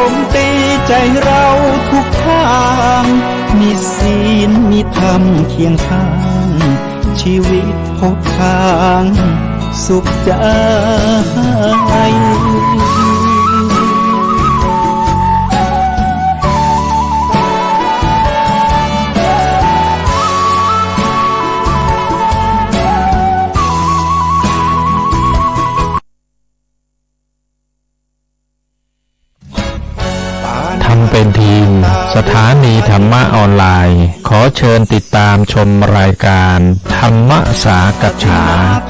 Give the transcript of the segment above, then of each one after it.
มตีใจเราทุกทางมีศีลมีธรรมเคียงข้างชีวิตพบทางสุขใจทำเป็นทีมสถานีธรรมะออนไลน์ขอเชิญติดตามชมรายการธรรมสากัจฉา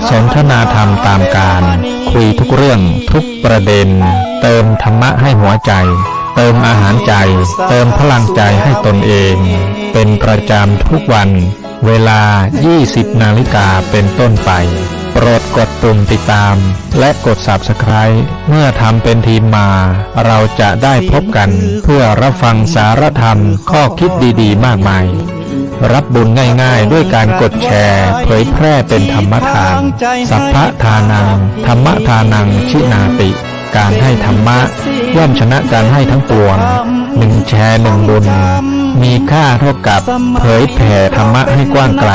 สนทนาธรรมตามการคุยทุกเรื่องทุกประเด็นเติมธรรมะให้หัวใจเติมอาหารใจเติมพลังใจให้ตนเองเป็นประจำทุกวันเวลา 20 นาฬิกาเป็นต้นไปโปรดกดปุ่มติดตามและกด Subscribe เมื่อทำเป็นทีมมาเราจะได้พบกันเพื่อรับฟังสารธรรมข้อคิดดีๆมากมายรับบุญง่ายๆด้วยการกดแชร์เผยแพร่เป็นธรรมทานสัพพทานังธรรมทานังชินาติการให้ธรรมะย่อมชนะการให้ทั้งปวงหนึ่งแชร์หนึ่งบุญมีค่าเท่ากับเผยแผ่ธรรมะให้กว้างไกล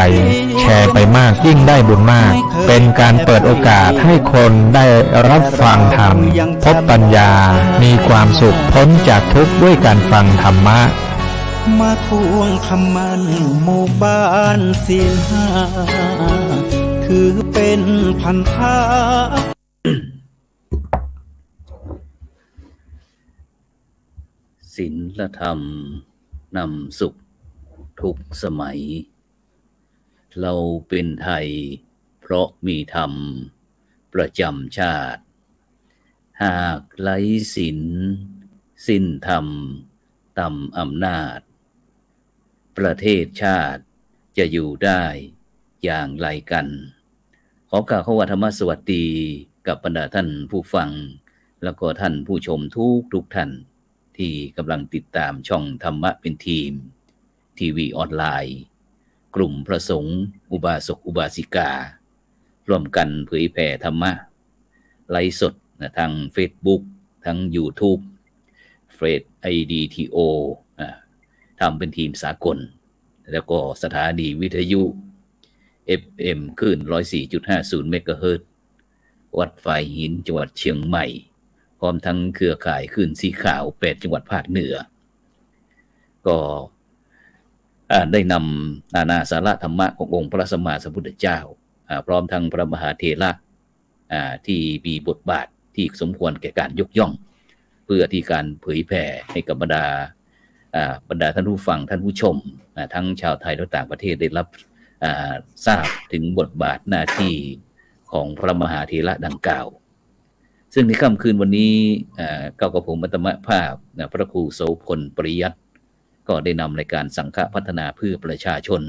แชร์ไปมากยิ่งได้บุญมากเป็นการเปิดโอกาสให้คนได้รับฟังธรรมพบปัญญามีความสุขพ้นจากทุกข์ด้วยการฟังธรรมะมาทวงคำมันหมู่บ้านศีลห้าถือเป็นพันธะศีลธรรมนำสุขทุกสมัยเราเป็นไทยเพราะมีธรรมประจำชาติหากไร้ศีลสิ้นธรรมต่ำอำนาจประเทศชาติจะอยู่ได้อย่างไรกันขอกล่าวว่าธรรมสวัสดีกับบรรดาท่านผู้ฟังแล้วก็ท่านผู้ชมทุกท่านที่กำลังติดตามช่องธรรมะเป็นทีมทีวีออนไลน์กลุ่มพระสงฆ์อุบาสกอุบาสิการ่วมกันเผยแผ่ธรรมะไลฟ์สดทาง Facebook ทั้ง YouTube เฟซ IDTO ทำเป็นทีมสากลแล้วก็สถานีวิทยุ FM คลื่น 104.50 เมกะเฮิรตซ์วัดฝายหินจังหวัดเชียงใหม่พร้อมทั้งเครือข่ายคลื่นสีขาว8จังหวัดภาคเหนือก็ได้นำนานาสาระธรรมะขององค์พระสัมมาสัมพุทธเจ้าพร้อมทั้งพระมหาเถระที่มีบทบาทที่สมควรแก่การยกย่องเพื่อที่การเผยแผ่ให้กับบรรดาท่านผู้ฟังท่านผู้ชมทั้งชาวไทยและต่างประเทศได้รับทราบถึงบทบาทหน้าที่ของพระมหาเถระดังกล่าวซึ่งในค่ำคืนวันนี้ก้าวกระผมอัตมภาพพระครูโสพลปริยัติก็ได้นำรายการสังฆพัฒนาเพื่อประชาชน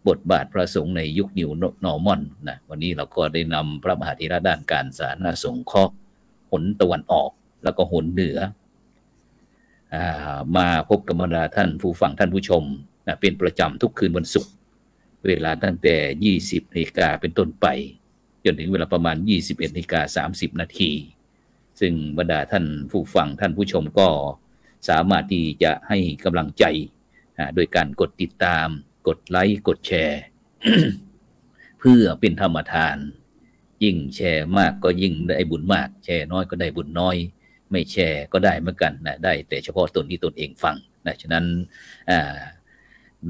บทบาทพระสงฆ์ในยุคนิวนอร์มอนนะวันนี้เราก็ได้นำพระมหาเถระด้านการสาธารณสงเคราะห์หนตะวันออกแล้วก็หนเหนือมาพบกับบรรดาท่านผู้ฟังท่านผู้ชมเป็นประจำทุกคืนวันศุกร์เวลาตั้งแต่ 20 นาฬิกาเป็นต้นไปจนถึงเวลาประมาณ 21:30 นาทีซึ่งบรรดาท่านผู้ฟังท่านผู้ชมก็สามารถที่จะให้กำลังใจโดยการกดติดตามกดไลค์กดแชร์ เพื่อเป็นธรรมทานยิ่งแชร์มากก็ยิ่งได้บุญมากแชร์น้อยก็ได้บุญน้อยไม่แชร์ก็ได้เหมือนกันนะได้แต่เฉพาะตนที่ตนเองฟังนะฉะนั้น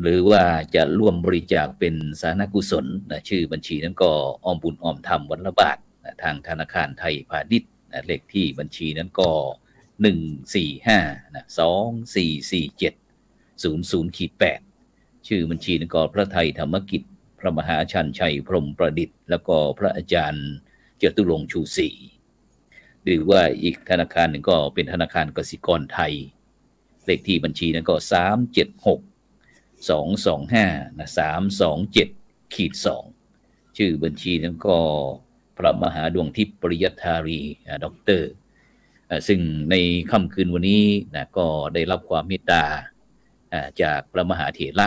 หรือว่าจะร่วมบริจาคเป็นสาธารณกุศลนะชื่อบัญชีนั้นก็ออมบุญออมธรรมวันละบาทนะทางธนาคารไทยพาณิชย์นะเลขที่บัญชีนั้นก็145นะ244700-8ชื่อบัญชีนั้นก็พระไทยธรรมกิจพระมหาชันชัยพรหมประดิษฐ์แล้วก็พระอาจารย์จตุรงค์ชูศรีหรือว่าอีกธนาคารหนึ่งก็เป็นธนาคารกสิกรไทยเลขที่บัญชีนั้นก็376225นะ327-2ชื่อบัญชีนั้นก็พระมหาดวงทิพย์ปริยัตถารีด็อกเตอร์ซึ่งในค่ำคืนวันนี้นะก็ได้รับความเมตตาจากพระมหาเถระ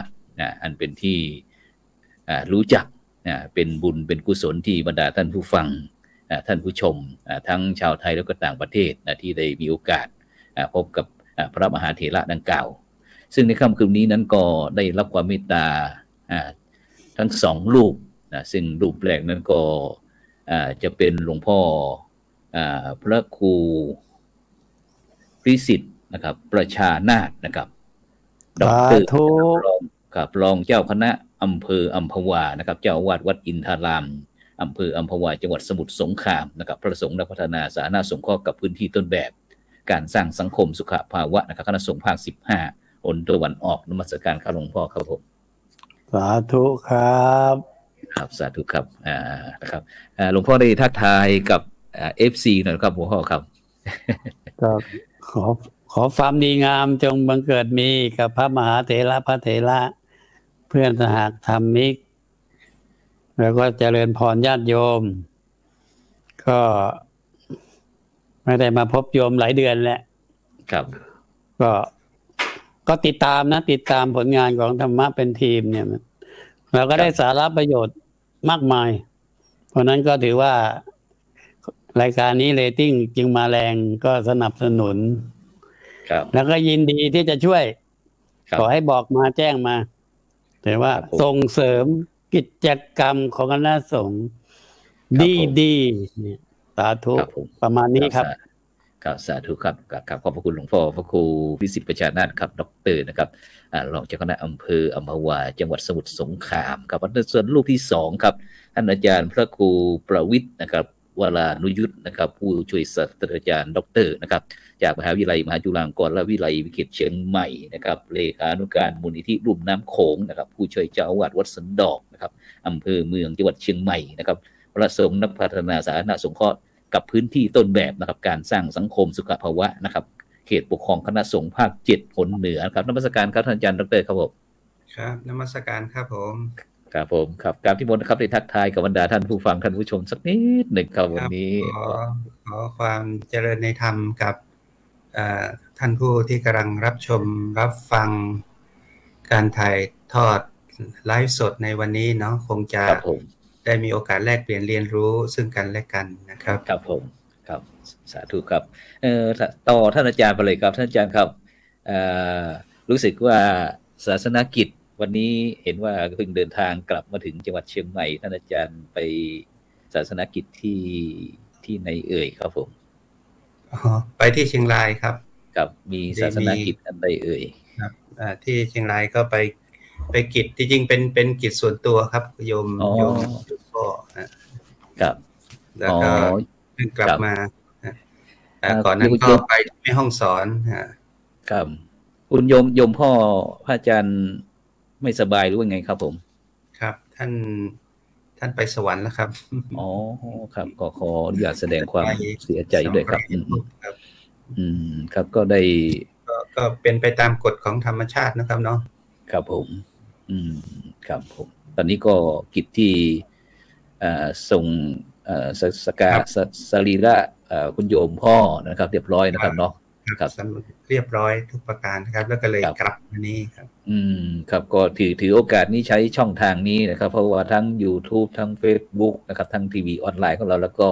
อันเป็นที่รู้จักเป็นบุญเป็นกุศลที่บรรดาท่านผู้ฟังท่านผู้ชมทั้งชาวไทยและก็ต่างประเทศที่ได้มีโอกาส พบกับพระมหาเถระดังกล่าวซึ่งในค่ำคืนนี้นั้นก็ได้รับความเมตตาทั้งสองรูปซึ่งรูปแรกนั้นก็จะเป็นหลวงพ่อพระครูพิสิทธิ์นะครับประชานาถนะครับดร.รองเจ้าคณะอำเภออัมพวานะครับเจ้าอาวาสวัดอินทารามอำเภออัมพวาจังหวัดสมุทรสงครามนะครับประสงค์และพัฒนาสาธารณสงเคราะห์กับพื้นที่ต้นแบบการสร้างสังคมสุขภาวะนะครับคณะสงฆ์ภาค15อนตะวันออกนมัสการครับหลวงพ่อครับผมสาธุครับครับสาธุครับนะครับหลวงพ่อได้ทักทายกับFC หน่อยครับหลวงพ่อครับก็ขอความดีงามจงบังเกิดมีกับพระมหาเถระพระเถระเพื่อนสหธรรมิกแล้วก็เจริญพรญาติโยมก็ไม่ได้มาพบโยมหลายเดือนแล้วครับก็ติดตามผลงานของธรรมะเป็นทีมเนี่ยเราก็ได้สาระประโยชน์มากมายเพราะนั้นก็ถือว่ารายการนี้เรตติ้งจึงมาแรงก็สนับสนุนแล้วก็ยินดีที่จะช่วยขอให้บอกมาแจ้งมาแต่ว่าส่งเสริมกิจกรรมของคณะสงฆ์ดีเนี่ยสาธุประมาณนี้ครับสาธุครับขอบพระคุณหลวงพ่อพระครูพิสิทธิ์ประชานาถครับดร.นะครับรองเจ้าคณะอำเภออัมพวาจังหวัดสมุทรสงครามครับส่วนรูปที่2ครับท่านอาจารย์พระครูประวิตรนะครับวรานุยุทธนะครับผู้ช่วยศาสตราจารย์ดร.นะครับจากมหาวิทยาลัยมหาจุฬาลงกรณ์และวิทยาลัยวิเขตเชียงใหม่นะครับเลขานุการมูลนิธิลุ่มน้ำโขงนะครับผู้ช่วยเจ้าอาวาสวัดสันดอกนะครับอำเภอเมืองจังหวัดเชียงใหม่นะครับประสงค์นักพัฒนาสาธารณสงเคราะห์กับพื้นที่ต้นแบบนะครับการสร้างสังคมสุขภาวะนะครับเขตปกครองคณะสงฆ์ภาค7หนเหนือครับนมัสการครับท่านอาจารย์ดร.ครับผมครับนมัสการครับผมครับผมครับการที่มนต์นะครับได้ทักทายกับบรรดาท่านผู้ฟังท่านผู้ชมสักนิดหนึ่งครับวันนี้ขอความเจริญในธรรมกับท่านผู้ที่กำลังรับชมรับฟังการถ่ายทอดไลฟ์สดในวันนี้เนาะคงจะได้มีโอกาสแลกเปลี่ยนเรียนรู้ซึ่งกันและกันนะครับครับผมครับสาธุครับต่อท่านอาจารย์ไปเลยครับท่านอาจารย์ครับรู้สึกว่าศาสนกิจวันนี้เห็นว่าเพิ่งเดินทางกลับมาถึงจังหวัดเชียงใหม่ท่านอาจารย์ไปศาสนกิจที่ไหนเอ่ยครับผมไปที่เชียงรายครับครับมีศาสนกิจอันใดเอ่ยครับที่เชียงรายก็ไปกิจที่จริงเป็นกิจส่วนตัวครับโยมพ่อครับแล้วก็เพิ่งกลับมาก่อนนั้นก็ไปที่ห้องสอนครับคุณโยมพ่อพระอาจารย์ไม่สบายหรือว่าไงครับผมครับท่านไปสวรรค์แล้วครับอ๋อครับก็ขออนุญาตแสดงความเสียใจด้วยครับครับก็ได้ก็เป็นไปตามกฎของธรรมชาตินะครับเนาะครับผมครับผมตอนนี้ก็กิจที่ส่งสการสรีระคุณโยมพ่อนะครับเรียบร้อยนะครับเนาะครับเรียบร้อยทุกประการนะครับแล้วก็เลยกลับมานี้ครับครับก็ถือโอกาสนี้ใช้ช่องทางนี้นะครับเพราะว่าทั้ง YouTube ทั้ง Facebook นะครับทั้งทีวีออนไลน์ของเราแล้วก็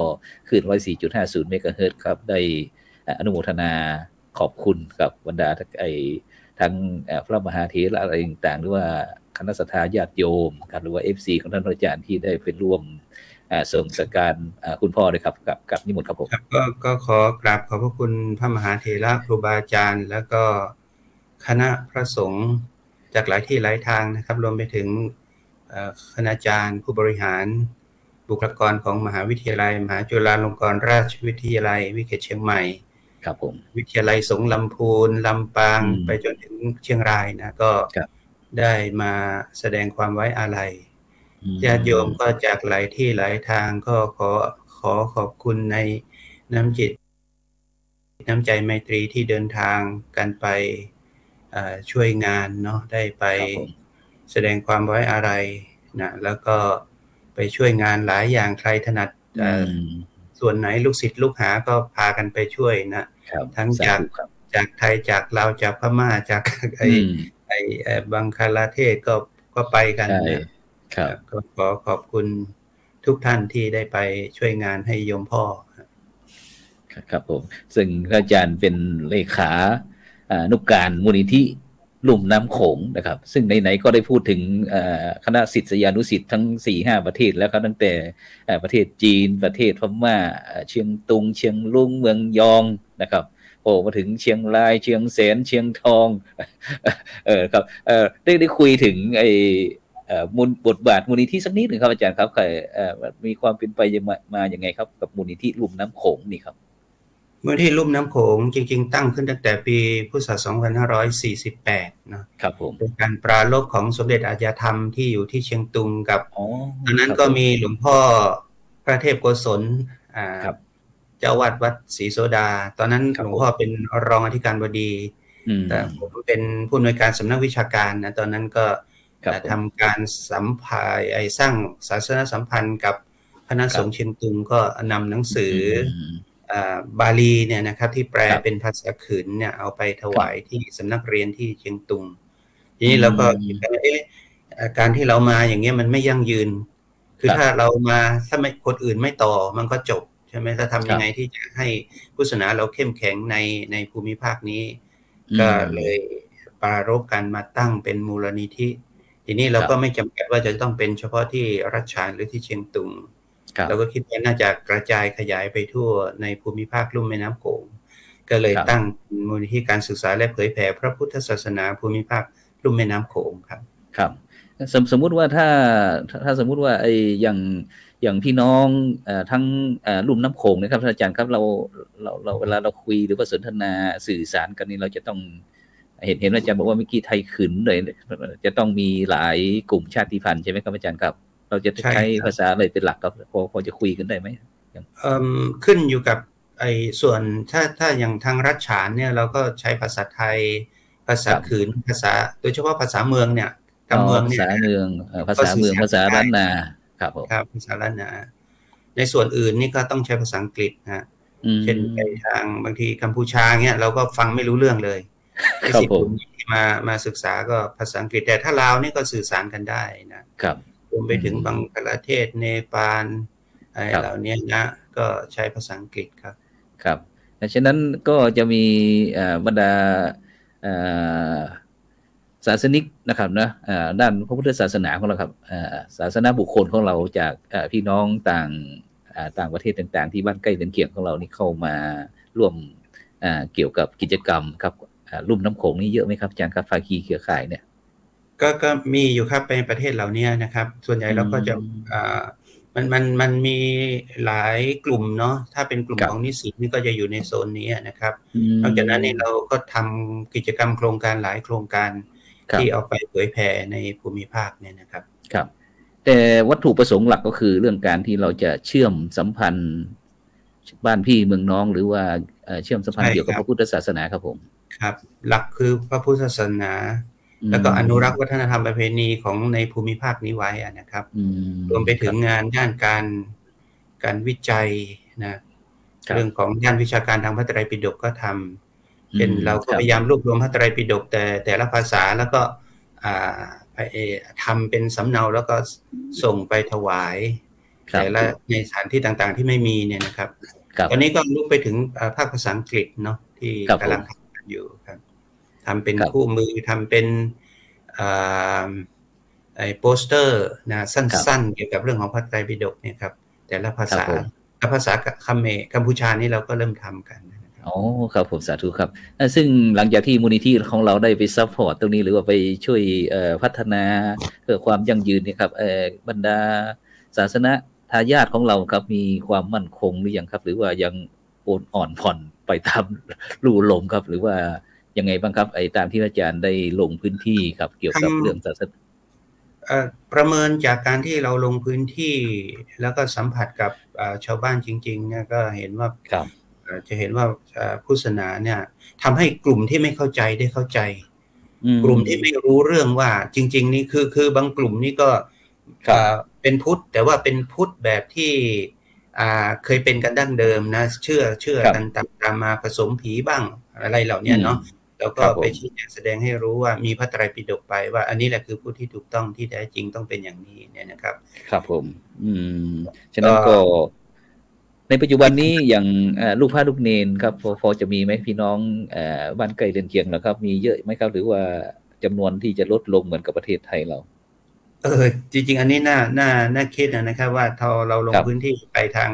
คลื่น 104.50 เมกะเฮิรตซ์ครับได้อนุโมทนาขอบคุณกับบรรดาทั้งพระมหาเถระอะไรต่างๆหรือว่าคณะสัตยาญาติโยมครับหรือว่า FC ของท่านอาจารย์ที่ได้เป็นร่วมส่งสการคุณพ่อเลยครับกับนิมนต์ครับผมก็ขอกราบขอบพระคุณพระมหาเถระครูบาอาจารย์แล้วก็คณะพระสงฆ์จากหลายที่หลายทางนะครับรวมไปถึงคณาจารย์ผู้บริหารบุคลากรของมหาวิทยาลัยมหาจุฬาลงกรณราชวิทยาลัยวิเขตเชียงใหม่ครับผมวิทยาลัยสงฆ์ลำพูนลำปางไปจนถึงเชียงรายนะก็ได้มาแสดงความไว้อาลัยญาติโยมก็จากหลายที่หลายทางก็ขอขอบคุณในน้ำจิตน้ำใจไมตรีที่เดินทางกันไปช่วยงานเนาะได้ไปแสดงความไว้อาลัยนะแล้วก็ไปช่วยงานหลายอย่างใครถนัดส่วนไหนลูกศิษย์ลูกหาก็พากันไปช่วยนะทั้งจากไทยจากลาวจากพม่าจากไอ้บังคลาเทศก็ไปกันนะครับก็ขอขอบคุณทุกท่านที่ได้ไปช่วยงานให้โยมพ่อ ครับผมซึ่งอาจารย์เป็นเลขานุการมูลนิธิลุ่มน้ำโขงนะครับซึ่งไหนๆก็ได้พูดถึงคณะศิษยานุศิษย์ทั้ง 4-5 ประเทศแล้วครับตั้งแต่ประเทศจีนประเทศพม่าเชียงตุงเชียงรุ้งเมืองยองนะครับโอ้มาถึงเชียงรายเชียงแสนเชียงทองครับได้คุยถึงบทบาทมูลนิธิสักนิดหนึ่งครับอาจารย์ครับมีความเป็นไปมาอย่างไงครับกับมูลนิธิลุ่มน้ำโขงนี่ครับมูลนิธิลุ่มน้ำโขงจริงๆตั้งขึ้นตั้งแต่ปีพุทธศักราช 2548 นะครับผมเป็นการปราลบของสมเด็จอาญาธรรมที่อยู่ที่เชียงตุงกับตอนนั้นก็มีหลวงพ่อพระเทพโกศลเจ้าวัดศรีโสดาตอนนั้นหลวงพ่อเป็นรองอธิการบดีแต่ผมเป็นผู้อำนวยการสำนักวิชาการนะตอนนั้นก็ทำการสัมพันธ์สร้างศาสนสัมพันธ์กับคณะสงฆ์เชียงตุงก็นำหนังสือบาลีเนี่ยนะครับที่แปลเป็นภาษาขืนเนี่ยเอาไปถวายที่สำนักเรียนที่เชียงตุงทีนี้เราก็คิดว่าการที่เรามาอย่างเงี้ยมันไม่ยั่งยืนคือถ้าเรามาถ้าไม่คนอื่นไม่ต่อมันก็จบใช่ไหมถ้าทำยังไงที่จะให้พุทธศาสนาเราเข้มแข็งในภูมิภาคนี้ก็เลยปรารภกันมาตั้งเป็นมูลนิธิทีนี้เราก็ไม่จำกัดว่าจะต้องเป็นเฉพาะที่รัชฉานหรือที่เชียงตุงเราก็คิดว่าน่าจะกระจายขยายไปทั่วในภูมิภาคลุ่มแม่น้ำโขงก็เลยตั้งมูลนิธิการศึกษาและเผยแผ่พระพุทธศาสนาภูมิภาคลุ่มแม่น้ำโขงครับครับสมมุติว่าถ้าสมมุติว่าอย่างพี่น้องทั้งลุ่มน้ำโขงนะครับอาจารย์ครับเราเวลาเราคุยหรือว่าสนทนาสื่อสารกันนี่เราจะต้องเห็นอาจารย์บอกว่าเมื่อกี้ไทยขืนเลยจะต้องมีหลายกลุ่มชาติพันธุ์ใช่ไหมครับอาจารย์ครับเราจะใช้ภาษาอะไรเป็นหลักครับพอจะคุยกันได้ไหมขึ้นอยู่กับส่วนถ้าอย่างทางรัชฉานเนี่ยเราก็ใช้ภาษาไทยภาษาขืนภาษาโดยเฉพาะภาษาเมืองเนี่ยเมืองเนี่ยภาษาเมืองภาษาล้านนาครับภาษาล้านนาในส่วนอื่นนี่ก็ต้องใช้ภาษาอังกฤษนะเช่นไปทางบางทีกัมพูชาเนี่ยเราก็ฟังไม่รู้เรื่องเลยไอ้สิ่งที่มาศึกษาก็ภาษาอังกฤษแต่ถ้าลาวนี่ก็สื่อสารกันได้นะครับรวมไปถึงบังกลาเทศเนปาลอะไรเหล่านี้นะก็ใช้ภาษาอังกฤษครับครับดังนั้นก็จะมีบรรดาศาสนิกนะครับนะด้านพระพุทธศาสนาของเราครับศาสนาบุคคลของเราจากพี่น้องต่างประเทศต่างๆที่บ้านใกล้เรือนเคียงของเรานี่เข้ามาร่วมเกี่ยวกับกิจกรรมครับลุ่มน้ำโขงนี่เยอะไหมครับอาจารย์ครับภาคีเครือข่ายเนี่ยก็มีอยู่ครับในประเทศเหล่านี้นะครับส่วนใหญ่เราก็จะมันมีหลายกลุ่มเนาะถ้าเป็นกลุ่มของนิสิตนี่ก็จะอยู่ในโซนนี้นะครับนอกจากนั้นนี่เราก็ทำกิจกรรมโครงการหลายโครงการที่เอาไปเผยแผ่ในภูมิภาคเนี่ยนะครับครับแต่วัตถุประสงค์หลักก็คือเรื่องการที่เราจะเชื่อมสัมพันธ์บ้านพี่เมืองน้องหรือว่าเชื่อมสัมพันธ์เกี่ยวกับพระพุทธศาสนาครับผมครับหลักคือพระพุทธศาสนาแล้วก็อนุรักษ์วัฒนธรรมประเพณีของในภูมิภาคนี้ไว้นะครับรวมไปถึงงานด้านการวิจัยนะเรื่องของด้านวิชาการทางพระไตรปิฎกก็ทำเช่นเราก็พยายามรวบรวมพระไตรปิฎกแต่ละภาษาแล้วก็ทำเป็นสำเนาแล้วก็ส่งไปถวายแต่ละในสถานที่ต่างๆที่ไม่มีเนี่ยนะครับตอนนี้ก็ลุกไปถึงภาคภาษาอังกฤษเนาะที่กำลังทำกันอยู่ครับทำเป็นคู่มือทำเป็นโปสเตอร์นะสั้นๆเกี่ยวกับเรื่องของพระไตรปิฎกเนี่ยครับแต่ละภาษาและภาษากัมพูชานี่เราก็เริ่มทำกันอ๋อครับผมสาธุครับซึ่งหลังจากที่มูลนิธิของเราได้ไปซัพพอร์ตตรงนี้หรือว่าไปช่วยพัฒนาเพื่อความยั่งยืนเนี่ยครับบรรดาศาสนาทายาทของเราครับมีความมั่นคงหรือยังครับหรือว่ายังอ่อนผ่อนไปตามลู่ลมครับหรือว่ายังไงบ้างครับตามที่อาจารย์ได้ลงพื้นที่ครับเกี่ยวกับเรื่องศาสนาประเมินจากการที่เราลงพื้นที่แล้วก็สัมผัสกับชาวบ้านจริงๆเนี่ยก็เห็นว่าจะเห็นว่าพุทธศาสนาเนี่ยทำให้กลุ่มที่ไม่เข้าใจได้เข้าใจกลุ่มที่ไม่รู้เรื่องว่าจริงๆนี่คือบางกลุ่มนี่ก็เป็นพุทธแต่ว่าเป็นพุทธแบบที่เคยเป็นกันดั้งเดิมนะเชื่อกันตามมาผสมผีบ้างอะไรเหล่านี้เนาะแล้วก็ไปชี้แจงแสดงให้รู้ว่ามีพระไตรปิฎกไปว่าอันนี้แหละคือผู้ที่ถูกต้องที่แท้จริงต้องเป็นอย่างนี้เนี่ยนะครับครับผมฉะนั้นก็ใน ในปัจจุบันนี้อย่างลูกพระลูกเนนครับพอจะมีไหมพี่น้องบ้านใกล้เรือนเคียงนะครับมีเยอะไหมครับหรือว่าจำนวนที่จะลดลงเหมือนกับประเทศไทยเราจริงๆอันนี้น่าคิดนะครับว่าถ้าเราลงพื้นที่ไปทาง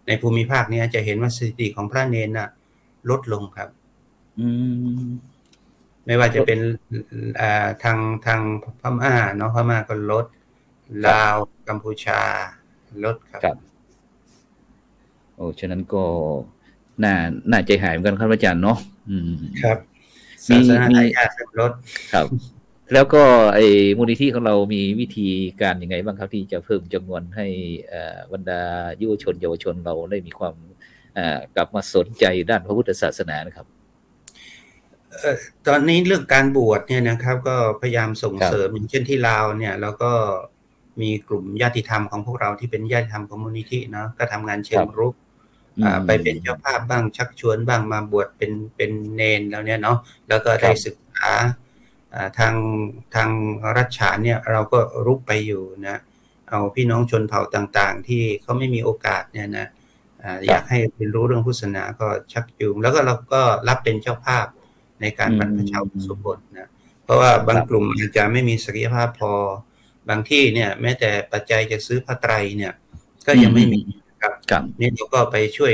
ในภูมิภาคนี้จะเห็นว่าสถิติของพระเนนน่ะลดลงครับไม่ว่าจะเป็นทางพม่าเนาะพม่าก็ลดลาวกัมพูชาลดครับโอ้ฉะนั้นก็น่าใจหายเหมือนกันครับอาจารย์เนาะครับศาสนาไทยลดครับแล้วก็ไอ้มูลนิธิของเรามีวิธีการยังไงบ้างครับที่จะเพิ่มจำนวนให้บรรดาเยาวชนเราได้มีความกลับมาสนใจด้านพระพุทธศาสนานะครับตอนนี้เรื่องการบวชเนี่ยนะครับก็พยายามส่งเสริมอย่างเช่นที่ลาวเนี่ยแล้วก็มีกลุ่มญาติธรรมของพวกเราที่เป็นญาติธรรมของมูลนิธิเนาะก็ทำงานเชิงรุกไปเป็นเจ้าภาพบ้างชักชวนบ้างมาบวชเป็นเนนแล้วเนี่ยเนาะแล้วก็ได้ศึกษาทางรัชฉานเนี่ยเราก็รุกไปอยู่นะเอาพี่น้องชนเผ่าต่างๆที่เขาไม่มีโอกาสเนี่ยนะอยากให้เรียนรู้เรื่องพุทธศาสนาก็ชักจูงแล้วก็เราก็รับเป็นเจ้าภาพในการบรรพชาอุปสมบทนะเพราะว่าบางกลุ่มอาจจะไม่มีศักยภาพพอบางที่เนี่ยแม้แต่ปัจจัยจะซื้อผ้าไตรเนี่ยก็ยังไม่มีครับนี่เราก็ไปช่วย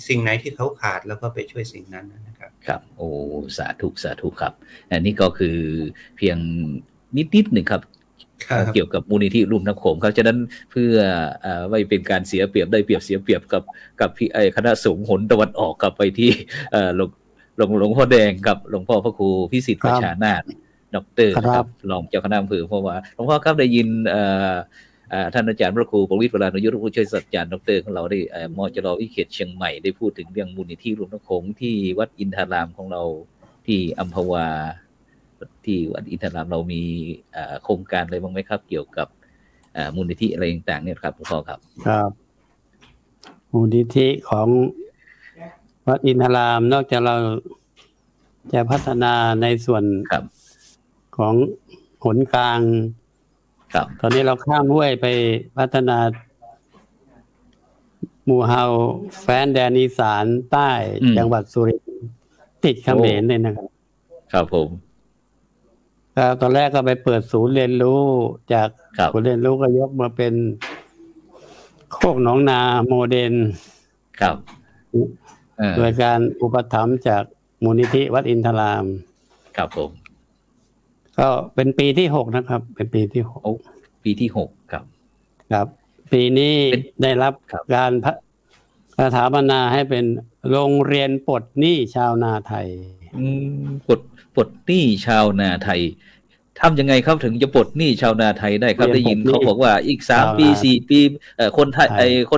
สิ่งไหนที่เขาขาดแล้วก็ไปช่วยสิ่งนั้นนะครับครับโอ้สาธุครับอันนี้ก็คือเพียงนิดหนึ่งครับเกี่ยวกับมูลนิธิลุ่มน้ำโขงครับฉะนั้นเพื่อไม่เป็นการเสียเปรียบได้เปรียบเสียเปรียบกับคณะสงฆ์หนตะวันออกกลับไปที่หลวงพ่อแดงกับหลวงพ่อพระครูพิสิทธิ์ประชานาถดร.ครับรองเจ้าคณะอำเภอเพราะว่าหลวงพ่อครับได้ยินท่านอาจารย์พระครูประวิตร วรานุยุทธผู้ช่วยศาสตราจารย์ดร.ของเราได้มจร.วิเขตเชียงใหม่ได้พูดถึงเรื่องมูลนิธิลุ่มน้ำโขงที่วัดอินทารามของเราที่อัมพวาที่วัดอินทรามเรามีโครงการอะไรบ้างไหมครับเกี่ยวกับมูลนิธิอะไรต่างๆเนี่ยครับหลวงพ่อครับครับมูลนิธิของวัดอินทรามนอกจากเราจะพัฒนาในส่วนของหนกลางตอนนี้เราข้ามห้วยไปพัฒนาหมู่เฮาแฟนแดนอีสานใต้จังหวัดสุรินทร์ติดเขมรเลยนะครับครับผมตอนแรกก็ไปเปิดศูนย์เรียนรู้จากศูนย์เรียนรู้ก็ยกมาเป็นโคกหนองนาโมเดลครับโดยการอุปถัมภ์จากมูลนิธิวัดอินทรามครับผมก็เป็นปีที่6นะครับเป็นปีที่6ปีที่6ครับครับปีนี้ได้รับการสถาปนาให้เป็นโรงเรียนปลดหนี้ชาวนาไทยปลดหนี้ชาวนาไทยทำยังไงครับถึงจะปลดหนี้ชาวนาไทยได้ครับได้ยินเขาบอกว่าอีก3 ปี4 ปีคน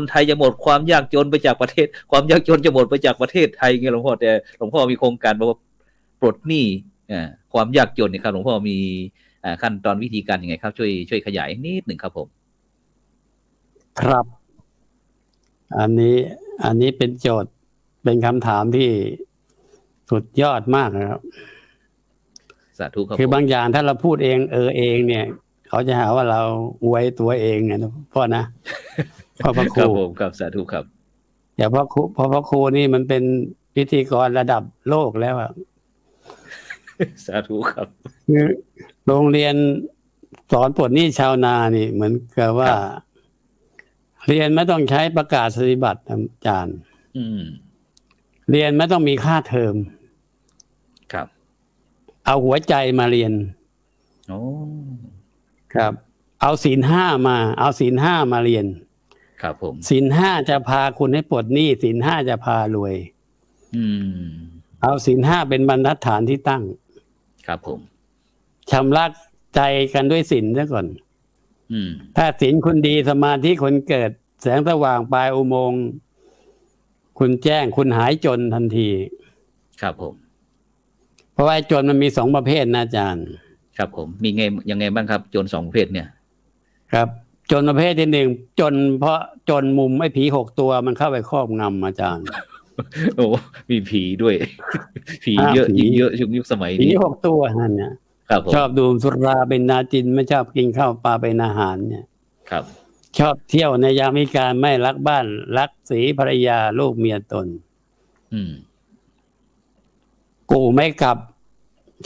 ไทยจะหมดความยากจนไปจากประเทศความยากจนจะหมดไปจากประเทศไทยไงหลวงพ่อแต่หลวงพ่อมีโครงการบอกว่าปลดหนี้ความยากจนเนี่ยครับหลวงพ่อมีขั้นตอนวิธีการยังไงครับช่วยขยายนิดหนึ่งครับผมครับอันนี้เป็นโจทย์เป็นคำถามที่สุดยอดมากนะครับสาธุครับคือบางอย่างถ้าเราพูดเองเองเนี่ยเขาจะหาว่าเราอวยตัวเองนะพ่อนะพ่อพระครูครับสาธุครับอย่าพ่อครูนี่มันเป็นพิธีกรระดับโลกแล้วอะสาธุครับคือโรงเรียนสอนปลดหนี้ชาวนานี่เหมือนกับว่าเรียนไม่ต้องใช้ประกาศนียบัตรอาจารย์เรียนไม่ต้องมีค่าเทอมครับเอาหัวใจมาเรียนครับเอาศีล 5มาเรียนครับผมศีล 5จะพาคุณให้ปลดหนี้ศีล 5จะพารวยเอาศีล 5เป็นบรรทัดฐานที่ตั้งครับผมชำระใจกันด้วยศีลซะก่อนถ้าศีลคุณดีสมาธิคุณเกิดแสงสว่างปลายอุโมงค์คุณแจ้งคุณหายจนทันทีครับผมเพราะว่าจนมันมี2ประเภทนะอาจารย์ครับผมมียังไงบ้างครับจน2ประเภทเนี่ยครับจนประเภทที่1จนเพราะจนมุมไอ้ผี6ตัวมันเข้าไปครอบงำอาจารย์โอ้มีผีด้วยผีเยอะยิ่งเยอะยุคสมัยนี้ผี6ตัวนั่นเนี่ยชอบดูสุราเป็นนาจินไม่ชอบกินข้าวปลาเป็นอาหารเนี่ยครับ ชอบเที่ยวในยามวิกาลไม่รักบ้านรักสีภรรยาลูกเมียตน อืม กูไม่กลับ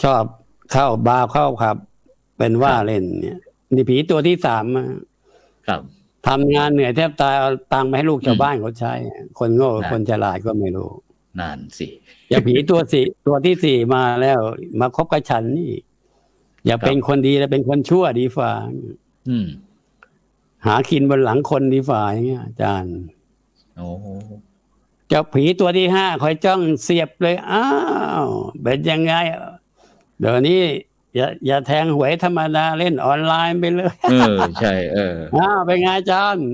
ชอบเข้าบาร์เข้าขับ เป็นว่าเล่นเนี่ยนี่ผีตัวที่ 3ครับ ทำงานเหนื่อยแทบตายเอาตังค์มาให้ลูกชาวบ้านเขาใช้ คนโง่คนฉลาดก็ไม่รู้ นานสิ อย่าผีตัวที่ 4มาแล้ว มาคบกับฉันนี่ อย่าเป็นคนดีแล้วเป็นคนชั่วดีฝ่า อืม หากินบนหลังคนดีฝ่าอย่างเงี้ยอาจารย์ โอ้ เจ้าผีตัวที่ 5คอยจ้องเสียบเลยอ้าวเป็นยังไงเดี๋ยวนี้อย่าแทงหวยธรรมดาเล่นออนไลน์ไปเลย ใช่เป็นไงอาจารย์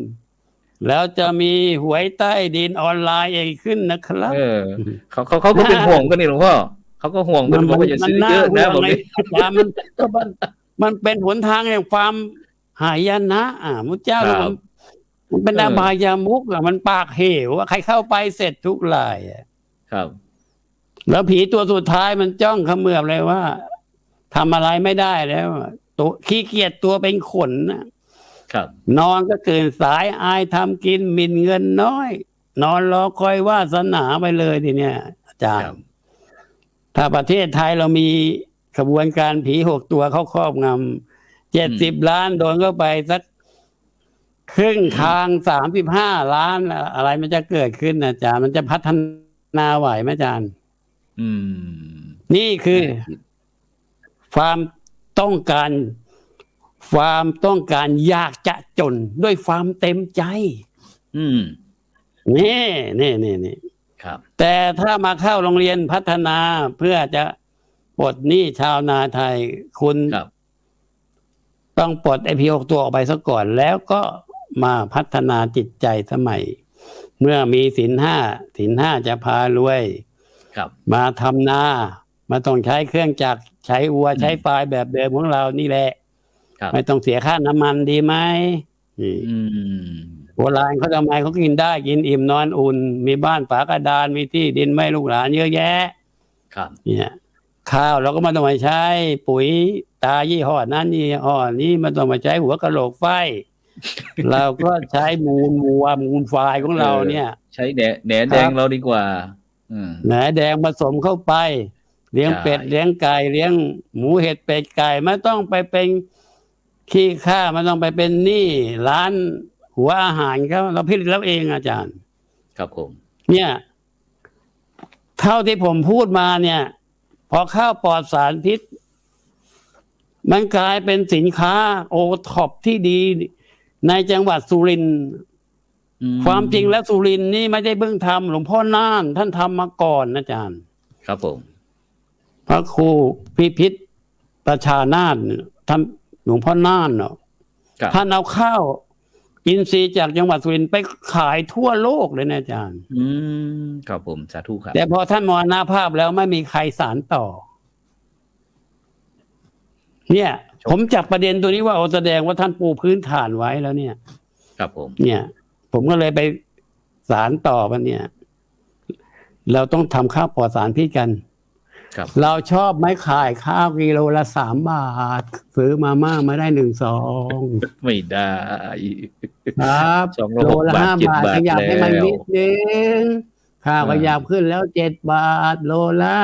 แล้วจะมีหวยใต้ดินออนไลน์เองขึ้นนะครับเขาก็เป็นห่วงกันนี่หลวงพ่อเขาก็ห่วงกันบอกว่าอย่าซื้อเยอะนะบอกนี่มันเป็นหนทางแห่งความหายนะมุทธเจ้ามันเป็นอบายามุกมันปากเหวใครเข้าไปเสร็จทุกรายครับ แล้วผีตัวสุดท้ายมันจ้องเขมือบเลยว่าทำอะไรไม่ได้แล้วตัวขี้เกียจตัวเป็นขนนะครับนอนก็ตื่นสายอายทำกินหมิ่นเงินน้อยนอนรอคอยวาสนาไปเลยทีเนี้ยอาจารย์ถ้าประเทศไทยเรามีขบวนการผี6 ตัวเข้าครอบงำ70 ล้านโดนเข้าไปสักครึ่งทาง35 ล้านอะไรมันจะเกิดขึ้นอาจารย์มันจะพัฒนาไหวไหมอาจารย์นี่คือความต้องการอยากจะจนด้วยความเต็มใจนี่ครับแต่ถ้ามาเข้าโรงเรียนพัฒนาเพื่อจะปลดหนี้ชาวนาไทยคุณต้องปลดผี6 ตัวออกไปซะก่อนแล้วก็มาพัฒนาจิตใจสมัยเมื่อมีศีล 5จะพารวยมาทำนามาต้องใช้เครื่องจักรใช้วัวใช้ควายแบบเดิมของเรานี่แหละไม่ต้องเสียค่าน้ำมันดีไหมโบราณเขาทำไมเขากินได้กินอิ่มนอนอุ่นมีบ้านฝากระดานมีที่ดินไม่ลูกหลานเยอะแยะเนี่ยข้าวเราก็ไม่ต้องมาใช้ปุ๋ยตายี่ห้อนั้นยี่ห้อนี้ไม่ต้องมาใช้หัวกะโหลกไฟ เราก็ใช้มูลวัวมูลควายของเราเนี่ยใช้แหนแดงเราดีกว่าแหนแดงผสมเข้าไปเลี้ยงเป็ดเลี้ยงไก่เลี้ยงหมูเห็ดเป็ดไก่ไม่ต้องไปเป็นขี้ข้าไม่ต้องไปเป็นหนี้ร้านหัวอาหารเขาเราผลิตแล้วเองอาจารย์ครับผมเนี่ยเท่าที่ผมพูดมาเนี่ยพอข้าวปลอดสารพิษมันกลายเป็นสินค้าโอท็อปที่ดีในจังหวัดสุรินทร์ความจริงแล้วสุรินทร์นี่ไม่ได้เพิ่งทำหลวงพ่อน่านท่านทำมาก่อนอาจารย์ครับผมพระครูพิพิธประชานาถทำหลวงพ่อน่านเนาะท่านเอาข้าวอินทรีย์จากจังหวัดสุรินทร์ไปขายทั่วโลกเลยนะอาจารย์ครับผมสาธุครับแต่พอท่านมรณภาพแล้วไม่มีใครสานต่อเนี่ยผมจับประเด็นตัวนี้ว่าแสดงว่าท่านปูพื้นฐานไว้แล้วเนี่ยครับผมเนี่ยผมก็เลยไปสานต่อมันเนี่ยเราต้องทำข้าวปลอดสารพิษกันเราชอบไม้ขายข้าวกิโลละ3 บาทซื้อมาม่ามาได้1 ซองไม่ได้ครับโลละ5 บาทขยับให้มันนิดนึงข้าวขยับขึ้นแล้ว7 บาทโลละ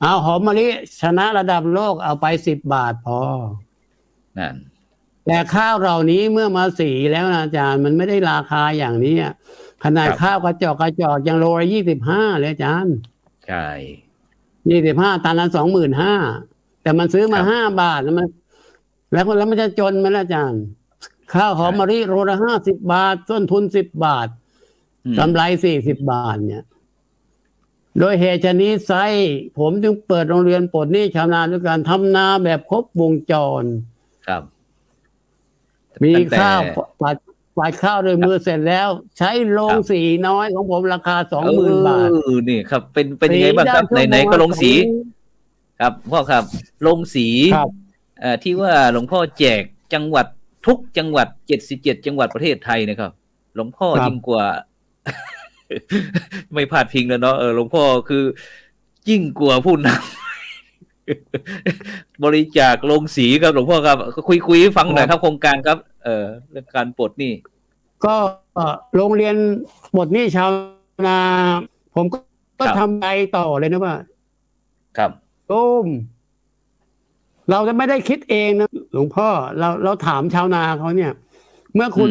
เอาหอมมะลิชนะระดับโลกเอาไป10 บาทพอนั่นแต่ข้าวเหล่านี้เมื่อมาสีแล้วนะอาจารย์มันไม่ได้ราคาอย่างนี้ขนาดข้าวกระจอกยังโลละ25เลยอาจารย์ใช่25 ตันละ25,000แต่มันซื้อมา5 บาทแล้วมันจะจนไหมล่ะอาจารย์ข้าวหอมมะลิโลละ50 บาทต้นทุน10 บาทกำไร40 บาทเนี่ยโดยเหตุชนิดไซผมจึงเปิดโรงเรียนปลดหนี้ชาวนาด้วยการทำนาแบบครบวงจรครับมีข้าวปาดข้าวโดยมือเสร็จแล้วใช้โรงสีน้อยของผมราคา 20,000 บาทนี่ครับเป็นยังไงบ้างครับไหนๆก็โรงสีครับพ่อครับโรงสีที่ว่าหลวงพ่อแจกจังหวัดทุกจังหวัด77 จังหวัดประเทศไทยนะครับหลวงพ่อยิ่งกว่าไม่พลาดพิงแล้วเนาะหลวงพ่อคือยิ่งกว่าผู้น บริจาคลงสีครับหลวงพ่อครับคุยให้ฟังหน่อยครับโครงการครับเรื่องการปลดหนี้ก็โรงเรียนปลดหนี้ชาวนาผมก็ทำใจต่อเลยนะว่าครับโยมเราจะไม่ได้คิดเองนะหลวงพ่อเราถามชาวนาเขาเนี่ย เมื่อคุณ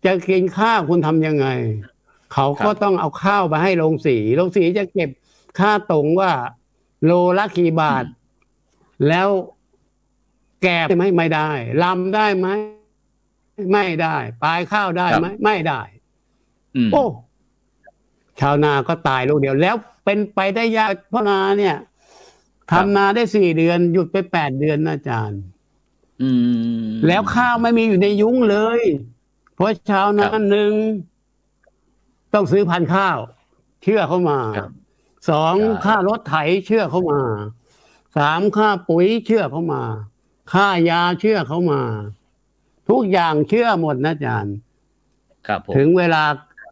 จะกินข้าวคุณทำยังไงเขาก็ต้องเอาข้าวไปให้โรงสีจะเก็บค่าตรงว่าโลละกี่บาทแล้วแกบได้ไหมไม่ได้ลำได้ไหมไม่ได้ปลายข้าวได้ไหมไม่ได้โอ้ชาวนาก็ตายลูกเดียวแล้วเป็นไปได้ยากเพราะนาเนี่ยทำนาได้4 เดือนหยุดไป8 เดือนนะอาจารย์แล้วข้าวไม่มีอยู่ในยุ้งเลยเพราะชาวนาหนึ่งต้องซื้อพันธุ์ข้าวเชื่อเข้ามา2ค่ารถไถเชื่อเข้ามา3ค่าปุ๋ยเชื่อเข้ามาค่ายาเชื่อเข้ามาทุกอย่างเชื่อหมดนะอาจารย์ถึงเวลา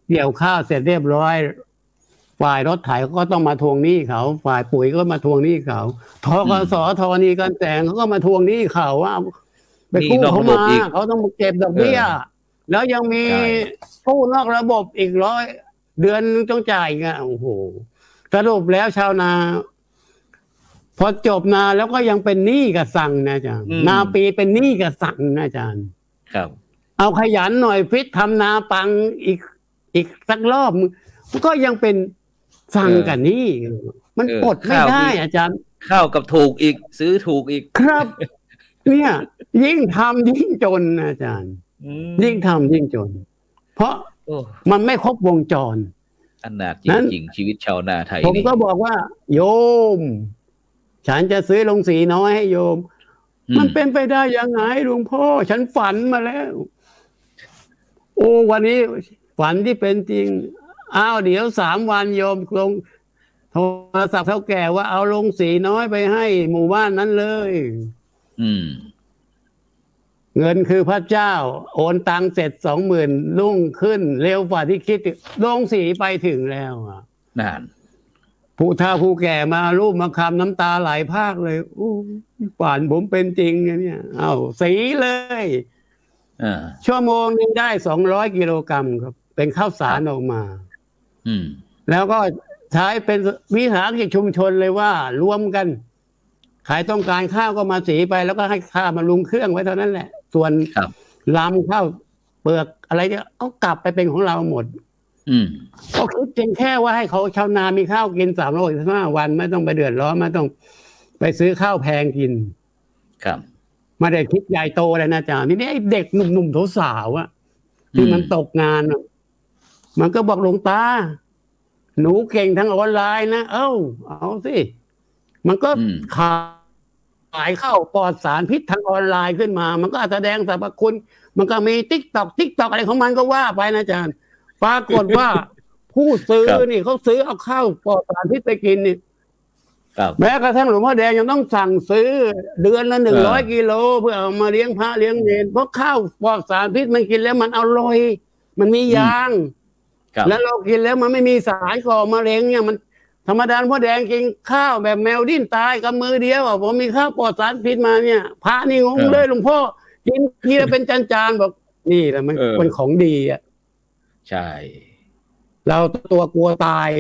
เกี่ยวข้าวเสร็จเรียบร้อยฝ่ายรถไถก็ต้องมาทวงหนี้เขาฝ่ายปุ๋ยก็มาทวงหนี้เขาทกส.ธรณีการแต่งเขาก็มาทวงหนี้เขาว่าไปกู้เขามาเขาต้องเก็บดอกเบี้ยแล้วยังมีกู้นอกระบบอีก100 เดือนต้องจ่ายไงโอ้โหสรุปแล้วชาวนาพอจบนาแล้วก็ยังเป็นหนี้กับสั่งนะอาจารย์นาปีเป็นหนี้กับสั่งนะอาจารย์ครับเอาขยันหน่อยฟิตทำนาปังอีกสักรอบก็ยังเป็นสั่งกับหนี้มันปลดไม่ได้อาจารย์ข้าวกับถูกอีกซื้อถูกอีกครับเนี่ยยิ่งทำยิ่งจนอาจารย์ยิ่งทำยิ่งจนเพราะมันไม่ครบวงจรอนาถจริงๆชีวิตชาวนาไทยผมก็บอกว่าโยมฉันจะซื้อโรงสีน้อยให้โยมมันเป็นไปได้ยังไงหลวงพ่อฉันฝันมาแล้วโอ้วันนี้ฝันที่เป็นจริงเดี๋ยว3 วันโยมลงโทรศัพท์เท่าแก่ว่าเอาโรงสีน้อยไปให้หมู่บ้านนั้นเลยเงินคือพระเจ้าโอนตังเสร็จ20,000รุ่งขึ้นเร็วกว่าที่คิดโรงสีไปถึงแล้วนั่นผู้เฒ่าผู้แก่มารูปมาคำน้ำตาไหลพากเลยฝันผมเป็นจริงเนี่ยสีเลยชั่วโมงนึงได้200 กิโลกรัมครับเป็นข้าวสารออกมาแล้วก็ใช้เป็นวิสาหกิจชุมชนเลยว่ารวมกันใครต้องการข้าวก็มาสีไปแล้วก็ให้ข้าวมาลุงเครื่องไว้เท่านั้นแหละส่วนลำข้าวเปลือกอะไรเนี่ยก็กลับไปเป็นของเราหมดก็คิดเพียงแค่ว่าให้เขาชาวนามีข้าวกิน365 วันไม่ต้องไปเดือดร้อนไม่ต้องไปซื้อข้าวแพงกินครับไม่ได้คิดใหญ่โตเลยนะอาจารย์นี่ไอ้เด็กหนุ่มๆสาวๆที่มันตกงานมันก็บอกหลวงตาหนูเก่งทั้งออนไลน์นะเอาสิมันก็ขายข้าวปลอดสารพิษทางออนไลน์ขึ้นมามันก็แสดงสรรพคุณมันก็มีติ๊กตอกอะไรของมันก็ว่าไปนะอาจารย์ปรากฏว่าผู้ซื้อนี่เขาซื้อเอาข้าวปลอดสารพิษไปกินนี่แม้กระทั่งหลวงพ่อแดงยังต้องสั่งซื้อเดือนละ100 กิโลเพื่อเอามาเลี้ยงพระเลี้ยงเนรเพราะข้าวปลอดสารพิษมันกินแล้วมันอร่อยมันมียางแล้วเรากินแล้วมันไม่มีสารก่อมะเร็งเนี่ยมันธรรมดาพ่อแดงกินข้าวแบบแมวดิ้นตายกับมือเดียวผมมีข้าวปลอดสารพิษมาเนี่ยพระนี่งงเลยหลวงพ่อกินทีละเป็นจานๆบอกนี่แหละมันเป็นของดีใช่ เราตัวกลัวตาย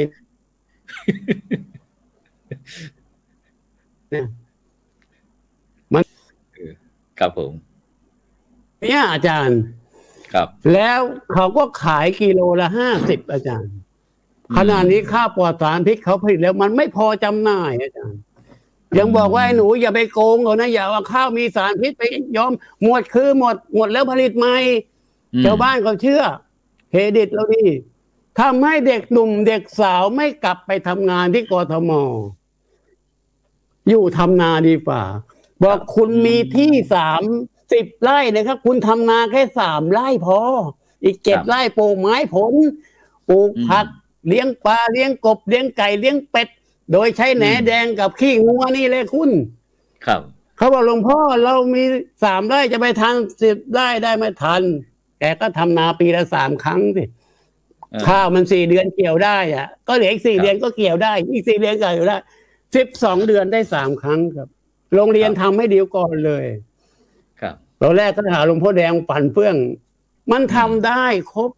เนี่ยมันครับผมเนี่ยอาจารย์ครับแล้วเขาก็ขายกิโลละ50อาจารย์ขณะนี้ข้าวปลอดสารพิษเขาผลิตแล้วมันไม่พอจำหน่ายอาจารย์ยังบอกว่าหนูอย่าไปโกงเขานะอย่าเอาข้าวมีสารพิษไปยอมหมดคือหมดแล้วผลิตใหม่ชาวบ้านเขาเชื่อเครดิตเราดีทำให้เด็กหนุ่มเด็กสาวไม่กลับไปทำงานที่กทม.อยู่ทำนาดีกว่าบอกคุณมีที่30 ไร่นะครับคุณทำนาแค่3 ไร่พออีก7 ไร่ปลูกไม้ผลปลูกผักเลี้ยงปลาเลี้ยงกบเลี้ยงไก่เลี้ยงเป็ดโดยใช้แหนแดงกับขี้งัวนี่เลยคุณครับเขาบอกหลวงพ่อเรามี3 ไร่จะไปทัน10 ไร่ได้ไม่ทันแกก็ทำนาปีละ3 ครั้งสิข้าวมัน4 เดือนเกี่ยวได้ก็เหลืออีก4 เดือนก็เกี่ยวได้อีก4 เดือนก็เกี่ยวได้ 12 เดือนได้3 ครั้งครับโรงเรียนทำให้เดียวก่อนเลย ครับ ตอนแรกก็หาหลวงพ่อแดงปั่นเฟื่องมันทำได้ครบ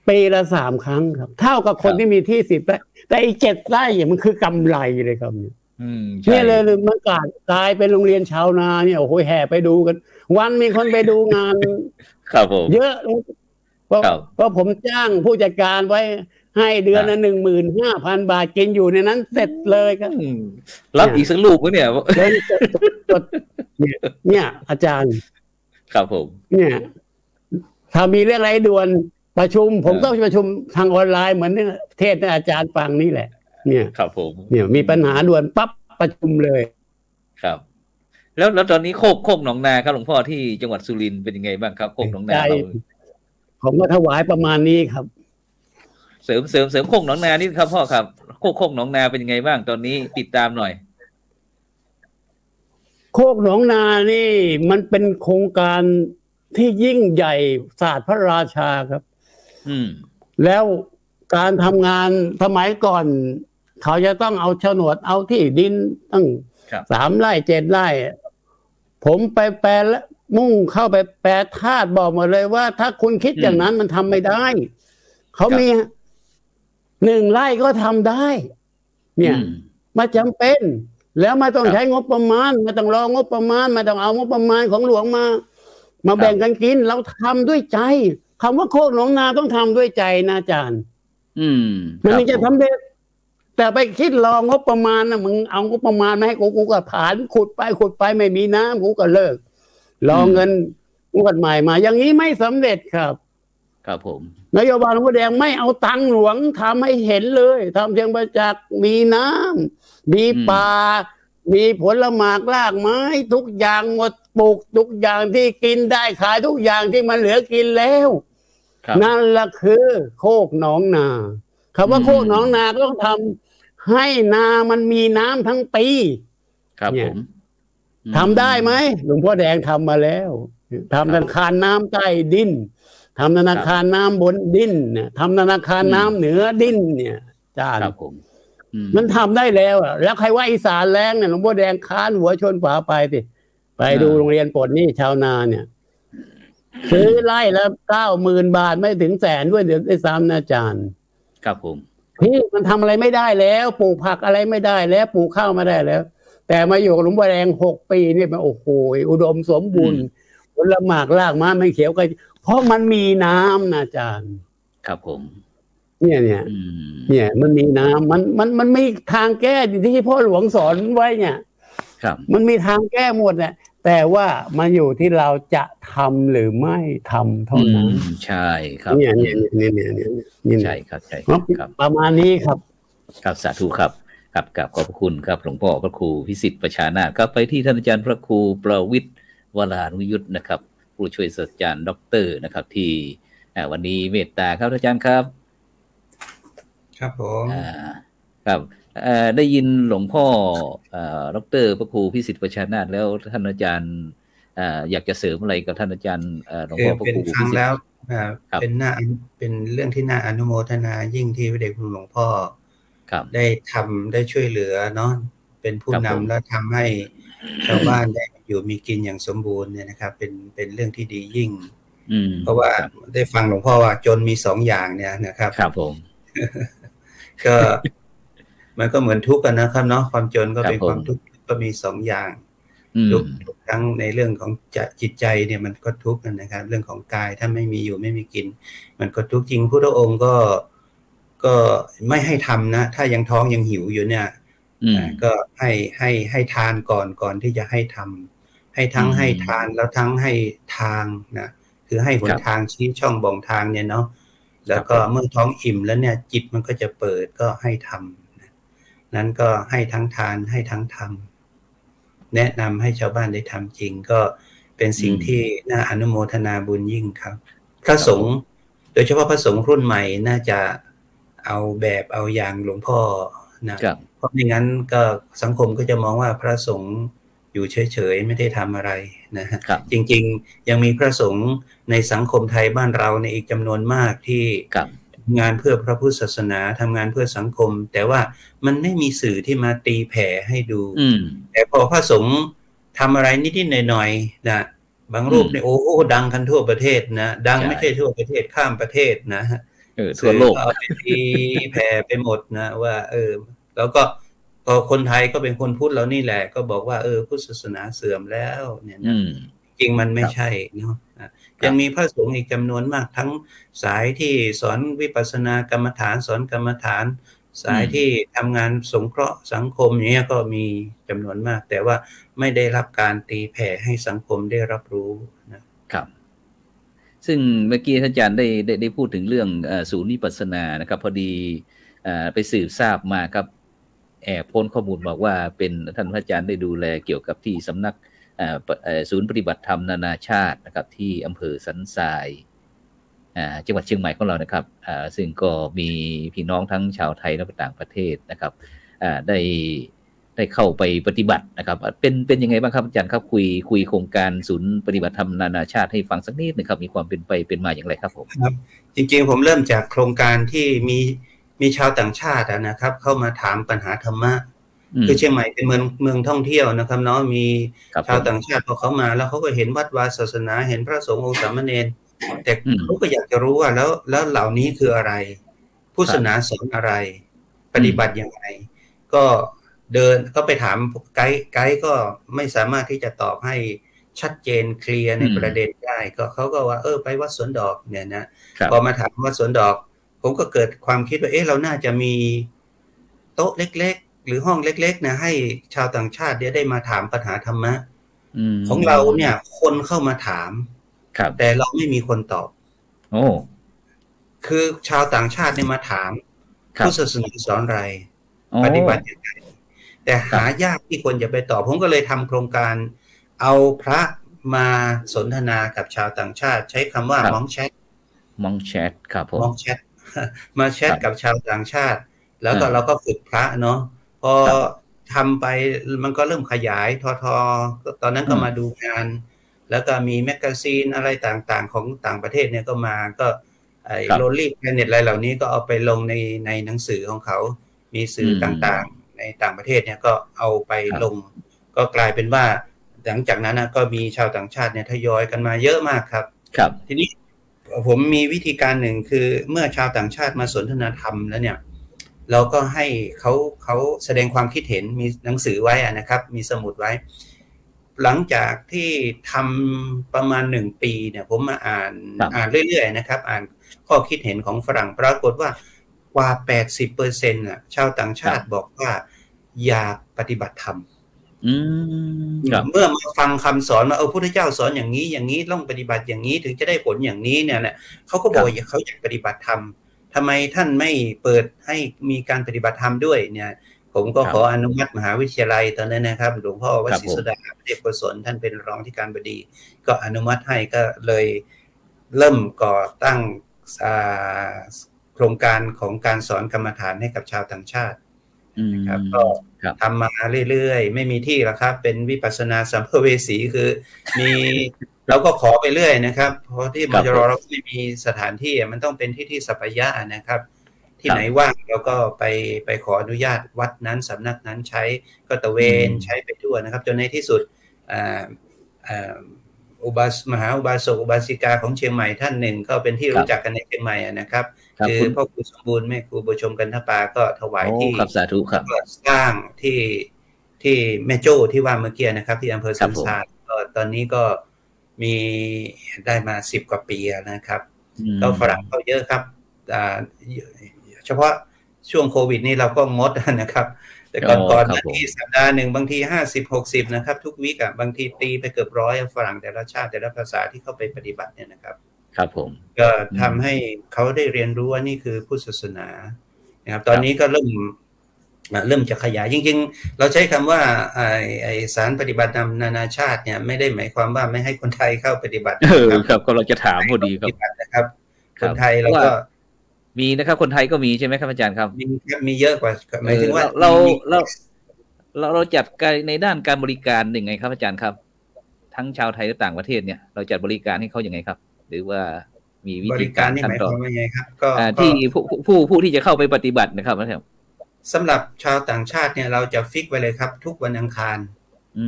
ปีละ3 ครั้งครับ เท่ากับคนที่มีที่10 ไร่แต่อีก7 ไร่เนี่ยมันคือกำไรเลยครับเนี่ยเลยมันกลายเป็นโรงเรียนชาวนาเนี่ยโอ้โหแห่ไปดูกัน วันมีคนไปดูงาน ครับผม เยอะเพราะผมจ้างผู้จัดการไว้ให้เดือนละ15,000 บาทกินอยู่ในนั้นเสร็จเลยครับ รับอีกสักลูกไหมเนี่ย เนี่ยอาจารย์ ครับผม เนี่ยถ้ามีเรื่องอะไรด่วนประชุมผมก็ประชุมทางออนไลน์เหมือนเทศน์อาจารย์ฟังนี่แหละ เนี่ย ครับผม เนี่ยมีปัญหาด่วนปั๊บประชุมเลย ครับ แล้วตอนนี้โคกหนองนาครับหลวงพ่อที่จังหวัดสุรินทร์เป็นยังไงบ้างครับโคกหนองนาเรา ผมก็ถวายประมาณนี้ครับ เสริมโคกหนองนานี่ครับพ่อครับโคกหนองนาเป็นยังไงบ้างตอนนี้ติดตามหน่อย โคกหนองนานี่มันเป็นโครงการที่ยิ่งใหญ่ศาสตร์พระราชาครับ แล้วการทำงานสมัยก่อน เขาจะต้องเอาโฉนดเอาที่ดินตั้ง 3 ไร่ 7 ไร่ผมไปแปลและมุ่งเข้าไปแปลธาตุบอกหมดเลยว่าถ้าคุณคิดอย่างนั้นมันทำไม่ได้ เขามี 1 ไร่ก็ทำได้ เนี่ยไม่จำเป็น แล้วไม่ต้องใช้งบประมาณไม่ต้องรองบประมาณไม่ต้องเอางบประมาณของหลวงมาแบ่งกันกินเราทำด้วยใจคำว่าโคกหนองนาต้องทำด้วยใจนะอาจารย์มันไม่จะทำเด็ดแต่ไปคิดรองบประมาณนะมึงเอางบประมาณมาให้กูก็ผ่านขุดไปไม่มีน้ำกูก็เลิกรอเงินงวดใหม่มาอย่างนี้ไม่สำเร็จครับครับผมนโยบายหลวงพ่อแดงไม่เอาตังค์หลวงทำให้เห็นเลยทำเชิงประจักษ์มีน้ำมีป่ามีผลหมากรากไม้ทุกอย่างหมดปลูกทุกอย่างที่กินได้ขายทุกอย่างที่มันเหลือกินแล้วนั่นแหละคือโคกหนองนาคำว่าโคกหนองนาก็ต้องทำให้นามันมีน้ำทั้งปีครับผมทำได้ไหมหลวงพ่อแดงทำมาแล้วทำธนาคารน้ำใต้ดินทำธนาคารน้ำบนดินเนี่ยทำธนาคารน้ำเหนือดินเนี่ยจ้ามันทำได้แล้วอ่ะแล้วใครว่าอีสานแรงเนี่ยหลวงพ่อแดงค้านหัวชนฝาไปสิไปดูโรงเรียนปลดหนี้ชาวนาเนี่ยซื้อไร่ละ90,000 บาทไม่ถึงแสนด้วยเดี๋ยวได้ซ้ำนะอาจารย์ครับผมที่มันทำอะไรไม่ได้แล้วปลูกผักอะไรไม่ได้แล้วปลูกข้าวไม่ได้แล้วแต่มาอยู่กับหลวงพ่อแดง6 ปีนี่มันโอ้โหอุดมสมบูรณ์ผลหมากรากไม้ไม่เขียวก็เพราะมันมีน้ำนะอาจารย์ครับผมเนี่ยมันมีน้ำมันมีทางแก้ที่พ่อหลวงสอนไว้เนี่ยมันมีทางแก้หมดเนี่ยแต่ว่ามันอยู่ที่เราจะทำหรือไม่ทำเท่านั้นใช่ครับเนี่ยใช่ครับใช่ครับประมาณนี้ครับครับสาธุครับกับขอบคุณครับหลวงพ่อพระครูพิสิทธิ์ประชานาถครับไปที่ท่านอาจารย์พระครูประวิตรวรานุยุทธนะครับผู้ช่วยศาสตราจารย์ด็อกเตอร์นะครับที่วันนี้เมตตาครับอาจารย์ครับครับผมครับได้ยินหลวงพ่อด็อกเตอร์พระครูพิสิทธิ์ประชานาถแล้วท่านอาจารย์อยากจะเสริมอะไรกับท่านอาจารย์หลวงพ่อพระครูพิสิทธิ์แล้วเป็นเรื่องที่น่าอนุโมทนายิ่งที่พระเดชคุณหลวงพ่อได้ช่วยเหลือเนาะเป็นผู้นำและทำให้ชาวบ้านได้อยู่มีกินอย่างสมบูรณ์เนี่ยนะครับเป็นเรื่องที่ดียิ่งเพราะว่าได้ฟังหลวงพ่อว่าจนมี2 อย่างเนี่ยนะครับครับผมก็มันก็เหมือนทุกข์กันนะครับเนาะความจนก็เป็นความทุกข์ก็มี2 อย่างทุกทั้งในเรื่องของจิตใจเนี่ยมันก็ทุกข์นะครับเรื่องของกายถ้าไม่มีอยู่ไม่มีกินมันก็ทุกข์จริงพุทธองค์ก็ไม่ให้ทำนะถ้ายังท้องยังหิวอยู่เนี่ยก็ให้ทานก่อนที่จะให้ทำให้ทั้งให้ทานแล้วทั้งให้ทางนะคือให้หนทางชี้ช่องบ่งทางเนี่ยเนาะแล้วก็เมื่อท้องอิ่มแล้วเนี่ยจิตมันก็จะเปิดก็ให้ทำนั้นก็ให้ทั้งทานให้ทั้งทำแนะนำให้ชาวบ้านได้ทำจริงก็เป็นสิ่งที่น่าอนุโมทนาบุญยิ่งครับพระสงฆ์โดยเฉพาะพระสงฆ์รุ่นใหม่น่าจะเอาแบบเอาอย่างหลวงพ่อนะเพราะไม่งั้นก็สังคมก็จะมองว่าพระสงฆ์อยู่เฉยๆไม่ได้ทำอะไรนะฮะจริงๆยังมีพระสงฆ์ในสังคมไทยบ้านเราในอีกจำนวนมากที่ งานเพื่อพระพุทธศาสนาทำงานเพื่อสังคมแต่ว่ามันไม่มีสื่อที่มาตีแผ่ให้ดูแต่พอพระสงฆ์ทำอะไรนิดๆหน่อยๆนะบางรูปเนี่ยโอ้โหดังกันทั่วประเทศนะดังไม่ใช่ทั่วประเทศข้ามประเทศนะทั่วโลกเอาไปตีแผ่ไปหมดนะว่าแล้วก็คนไทยก็เป็นคนพุทธแล้วนี่แหละก็บอกว่าพุทธศาสนาเสื่อมแล้วเนี่ยนะจริงมันไม่ใช่เนาะยังมีพระสงฆ์อีกจำนวนมากทั้งสายที่สอนวิปัสสนากรรมฐานสอนกรรมฐานสายที่ทำงานสงเคราะห์สังคมอย่างเงี้ยก็มีจำนวนมากแต่ว่าไม่ได้รับการตีแผ่ให้สังคมได้รับรู้นะครับซึ่งเมื่อกี้ท่านอาจารย์ได้พูดถึงเรื่องศูนย์วิปัสสนานะครับพอดีไปสืบทราบมาครับพ้นข้อมูลบอกว่าเป็นท่านพระอาจารย์ได้ดูแลเกี่ยวกับที่สำนักศูนย์ปฏิบัติธรรมนานาชาตินะครับที่อำเภอสันทรายจังหวัดเชียงใหม่ของเรานะครับซึ่งก็มีพี่น้องทั้งชาวไทยและต่างประเทศนะครับได้เข้าไปปฏิบัตินะครับเป็นยังไงบ้างครับอาจารย์ครับคุยโครงการศูนย์ปฏิบัติธรรมนานาชาติให้ฟังสักนิดนึงครับมีความเป็นไปเป็นมาอย่างไรครับผมครับจริงๆผมเริ่มจากโครงการที่มีชาวต่างชาตินะครับเข้ามาถามปัญหาธรรมะคือเชียงใหม่เป็นเมืองท่องเที่ยวนะครับเนาะมีชาวต่างชาติพอเขามาแล้วเขาก็เห็นวัดวาศาสนาเห็นพระสงฆ์องค์สามเณรแต่เขาก็อยากจะรู้ว่าแล้วเหล่านี้คืออะไรพุทธศาสนาสอนอะไรปฏิบัติอย่างไรก็เดินก็ไปถามไกด์ก็ไม่สามารถที่จะตอบให้ชัดเจนเคลียร์ในประเด็นได้ก็เขาก็ว่าไปวัดสวนดอกเนี่ยนะพอมาถามวัดสวนดอกผมก็เกิดความคิดว่าเราน่าจะมีโต๊ะเล็กๆหรือห้องเล็กๆนะให้ชาวต่างชาติได้มาถามปัญหาธรรมะของเราเนี่ยคนเข้ามาถามแต่เราไม่มีคนตอบคือชาวต่างชาติเนี่ยมาถามพุทธศาสนาสอนอะไรปฏิบัติอย่างไรแต่หายากที่คนจะไปตอบผมก็เลยทำโครงการเอาพระมาสนทนากับชาวต่างชาติใช้คำว่ามองแชทครับผมมองแชทมาแชทกับชาวต่างชาติแล้วก็เราก็ฝึกพระเนาะพอทำไปมันก็เริ่มขยายทตอนนั้นก็มาดูงานแล้วก็มีแมกกาซีนอะไรต่างๆของต่างประเทศเนี่ยก็มาก็โรลลี่แพลเน็ตอะไรเหล่านี้ก็เอาไปลงในหนังสือของเขามีสื่อต่างๆในต่างประเทศเนี่ยก็เอาไปลงก็กลายเป็นว่าหลังจากนั้นนะก็มีชาวต่างชาติเนี่ยทยอยกันมาเยอะมากครับทีนี้ผมมีวิธีการหนึ่งคือเมื่อชาวต่างชาติมาสนทนาธรรมแล้วเนี่ยเราก็ให้เขาแสดงความคิดเห็นมีหนังสือไว้นะครับมีสมุดไว้หลังจากที่ทำประมาณ1 ปีเนี่ยผมมาอ่านเรื่อยๆนะครับอ่านข้อคิดเห็นของฝรั่งปรากฏว่ากว่า 80% ชาวต่างชาติบอกว่าอยากปฏิบัติธรรมเมื่อมาฟังคำสอนว่าพระพุทธเจ้าสอนอย่างนี้ต้องปฏิบัติอย่างนี้ถึงจะได้ผลอย่างนี้เนี่ยเขาก็บอกเขาอยากปฏิบัติธรรมทำไมท่านไม่เปิดให้มีการปฏิบัติธรรมด้วยเนี่ยผมก็ขออนุมัติมหาวิทยาลัยตอนนั้นนะครับหลวงพ่อวชิรสุดาเทพโกศลท่านเป็นรองที่การบดีก็อนุมัติให้ก็เลยเริ่มก่อตั้งโครงการของการสอนกรรมฐานให้กับชาวต่างชาตินะครับก็ทำมาเรื่อยๆไม่มีที่แล้วครับเป็นวิปัสสนาสัมภเวสีคือมีเราก็ขอไปเรื่อยนะครับเพราะที่มจรเราไม่มีสถานที่มันต้องเป็นที่สัปยะนะครับที่ไหนว่างเราก็ไปขออนุญาตวัดนั้นสำนักนั้นใช้ก็ตะเวนใช้ไปทั่วนะครับจนในที่สุดมหาอุบาสกอุบาสิกาของเชียงใหม่ท่านหนึ่งก็เป็นที่รู้จักกันในเชียงใหม่นะครับคือพ่อครูสมบูรณ์แม่ครูบุญชมกันทปาก็ถวายที่สาธุครับสร้างที่แม่โจ้ที่ว่าเมื่อกี้นะครับที่อำเภอสันทรายก็ตอนนี้ก็มีได้มา10 กว่าปีนะครับก็ฝรั่งเขาเยอะครับเฉพาะช่วงโควิดนี่เราก็งดนะครับแต่ก่อนที่สัปดาห์หนึ่งบางที50-60นะครับทุกวีคบางทีตีไปเกือบ100ฝรั่งแต่ละชาติแต่ละภาษาที่เข้าไปปฏิบัติเนี่ยนะครับครับผมก็ทำให้เขาได้เรียนรู้ว่านี่คือพุทธศาสนานะครับตอนนี้ก็เริ่มจะขยายจริงๆเราใช้คำว่าไอสารปฏิบัติธรรมนานาชาติเนี่ยไม่ได้หมายความว่าไม่ให้คนไทยเข้าปฏิบัติครับก็เราจะถามพอดีครับคนไทยเราก็มีนะครับคนไทยก็มีใช่ไหมครับอาจารย์ครับมีเยอะกว่าหมายถึงว่าเราจัดการในด้านการบริการยังไงครับอาจารย์ครับทั้งชาวไทยและต่างประเทศเนี่ยเราจัดบริการให้เขาอย่างไงครับหรือว่า มีวิ บ ธี ริ กา การ ร นี่ ขั้ ห น มาย ต ค อน วามว่าไงครับก็ ที่ผู้ที่จะเข้าไปปฏิบัตินะครับนะครับ สำหรับชาวต่างชาติเนี่ยเราจะฟิกไว้เลยครับทุกวันอังคาร อื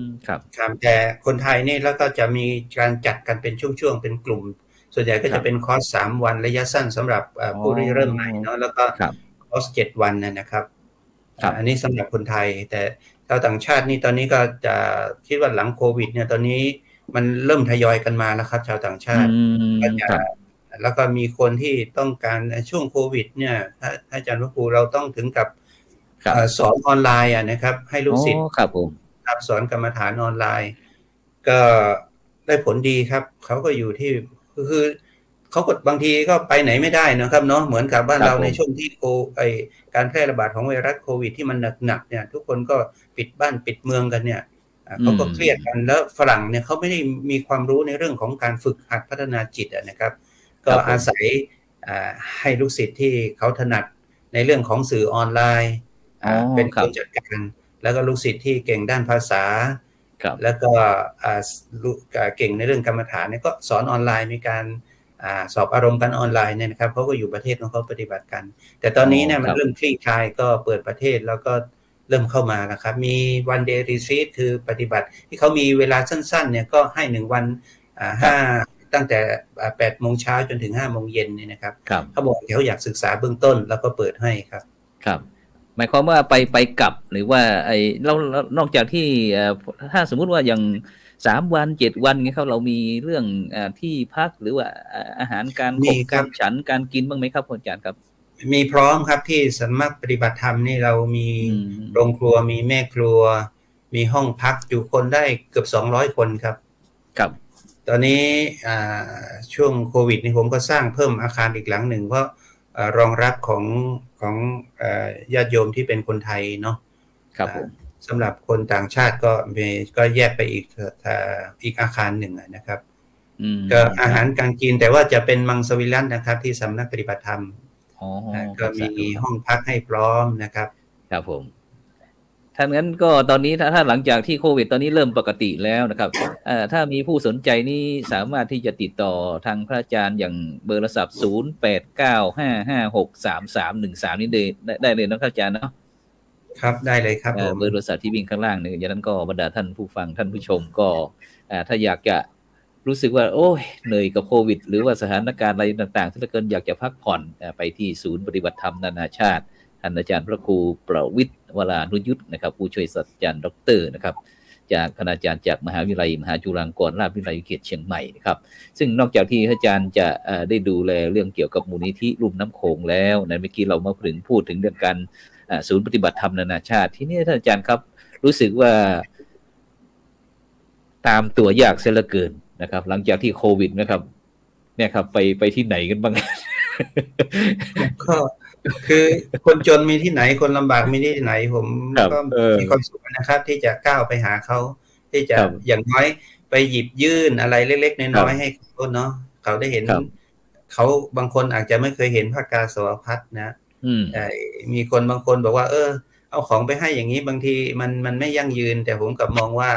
มครับ ครับแต่คนไทยนี่แล้วก็จะมีการจัดกันเป็นช่วงๆเป็นกลุ่ม ส่วนใหญ่ก็จะเป็นคอร์ส3 วันระยะสั้นสำหรับผู้ที่เริ่มใหม่เนาะแล้วก็ ครับ คอร์ส7 วันนะครับ ครับ อันนี้สำหรับคนไทยแต่ชาวต่างชาตินี่ตอนนี้ก็จะคิดว่าหลังโควิดเนี่ยตอนนี้มันเริ่มทยอยกันมาแล้วครับชาวต่างชาติก็จะ ครับ แล้วก็มีคนที่ต้องการช่วงโควิดเนี่ยถ้าอาจารย์พระครูเราต้องถึงกับ ครับ สอนออนไลน์นะครับให้ลูกศิษย์ ครับผม ครับสอนกรรมฐานออนไลน์ ก็ได้ผลดีครับเขาก็อยู่ที่คือเขาก็บางทีก็ไปไหนไม่ได้นะครับเนาะเหมือนกับบ้านเราในช่วงที่การแพร่ระบาดของไวรัสโควิดที่มันหนักๆเนี่ยทุกคนก็ปิดบ้านปิดเมืองกันเนี่ยเขาก็เครียดกันแล้วฝรั่งเนี่ยเขาไม่ได้มีความรู้ในเรื่องของการฝึกหัดพัฒนาจิตนะครับก็อาศัยให้ลูกศิษย์ที่เขาถนัดในเรื่องของสื่อออนไลน์เป็นคนจัดการแล้วก็ลูกศิษย์ที่เก่งด้านภาษาแล้วก็เก่งในเรื่องกรรมฐานเนี่ยก็สอนออนไลน์มีการสอบอารมณ์กันออนไลน์เนี่ยนะครับเขาก็อยู่ประเทศของเขาปฏิบัติกันแต่ตอนนี้เนี่ยมันเริ่มคลี่คลายก็เปิดประเทศแล้วก็เริ่มเข้ามาแล้วครับมี one day retreat คือปฏิบัติที่เขามีเวลาสั้นๆเนี่ยก็ให้1 วันตั้งแต่8 โมงเช้าจนถึง5 โมงเย็นเนี่ยนะครับเขาบอกเขาอยากศึกษาเบื้องต้นแล้วก็เปิดให้ครับครับหมายความว่าไปกลับหรือว่าเรานอกจากที่ถ้าสมมุติว่าอย่าง3 วัน7 วันเงี้ยครับเรามีเรื่องที่พักหรือว่าอาหารการการฉันการกินบ้างไหมครับอาจารย์ครับมีพร้อมครับที่สำนักปฏิบัติธรรมนี่เรามีโรงครัวมีแม่ครัวมีห้องพักอยู่คนได้เกือบ200 คนครับครับตอนนี้ช่วงโควิดนี่ผมก็สร้างเพิ่มอาคารอีกหลังหนึ่งเพราะรองรับของญาติโยมที่เป็นคนไทยเนาะครับผมสำหรับคนต่างชาติก็แยกไปอีกอาคารหนึ่งนะครับก็อาหารการกินแต่ว่าจะเป็นมังสวิรัตินะครับที่สำนักปฏิบัติธรรมก็มีห้องพักให้พร้อมนะครับครับผมถ้างั้นก็ตอนนี้ถ้าหลังจากที่โควิดตอนนี้เริ่มปกติแล้วนะครับถ้ามีผู้สนใจนี่สามารถที่จะติดต่อทางพระอาจารย์อย่างเบอร์โทรศัพท์0895563313นี่ได้เลยนะครับอาจารย์เนาะครับได้เลยครับเบอร์โทรศัพท์ที่วิ่งข้างล่างเนี่ยอย่างนั้นก็บรรดาท่านผู้ฟังท่านผู้ชมก็ถ้าอยากจะรู้สึกว่าโอ้ยเหนื่อยกับโควิดหรือว่าสถานการณ์อะไรต่างๆที่เหลือเกินอยากจะพักผ่อนไปที่ศูนย์ปฏิบัติธรรมนานาชาติท่านอาจารย์พระครูประวิตรวรานุยุทธนะครับผู้ช่วยศาสตราจารย์ดร.นะครับจากคณาจารย์จากมหาวิทยาลัยมหาจุฬาลงกรณราชวิทยาลัยเขตเชียงใหม่นะครับซึ่งนอกจากที่อาจารย์จะได้ดูแลเรื่องเกี่ยวกับมูลนิธิลุ่มน้ำโขงแล้วในเมื่อกี้เรามาพูดถึงเรื่องการศูนย์ปฏิบัติธรรมนานาชาติที่นี่ท่านอาจารย์ครับรู้สึกว่าตามตัวยากเสียเหลือเกินนะครับหลังจากที่โควิดนะครับเนี่ยครับไปที่ไหนกันบ้างก็คือคนจนมีที่ไหนคนลำบากมีที่ไหนผมก็มีความสุขนะครับที่จะก้าวไปหาเขาที่จะอย่างน้อยไปหยิบยื่นอะไรเล็กๆน้อยๆให้เขาเนาะเขาได้เห็นเขาบางคนอาจจะไม่เคยเห็นพระกาสาวพัสนะมีคนบางคนบอกว่าเอาของไปให้อย่างนี้บางทีมันไม่ยั่งยืนแต่ผมกลับมองว่า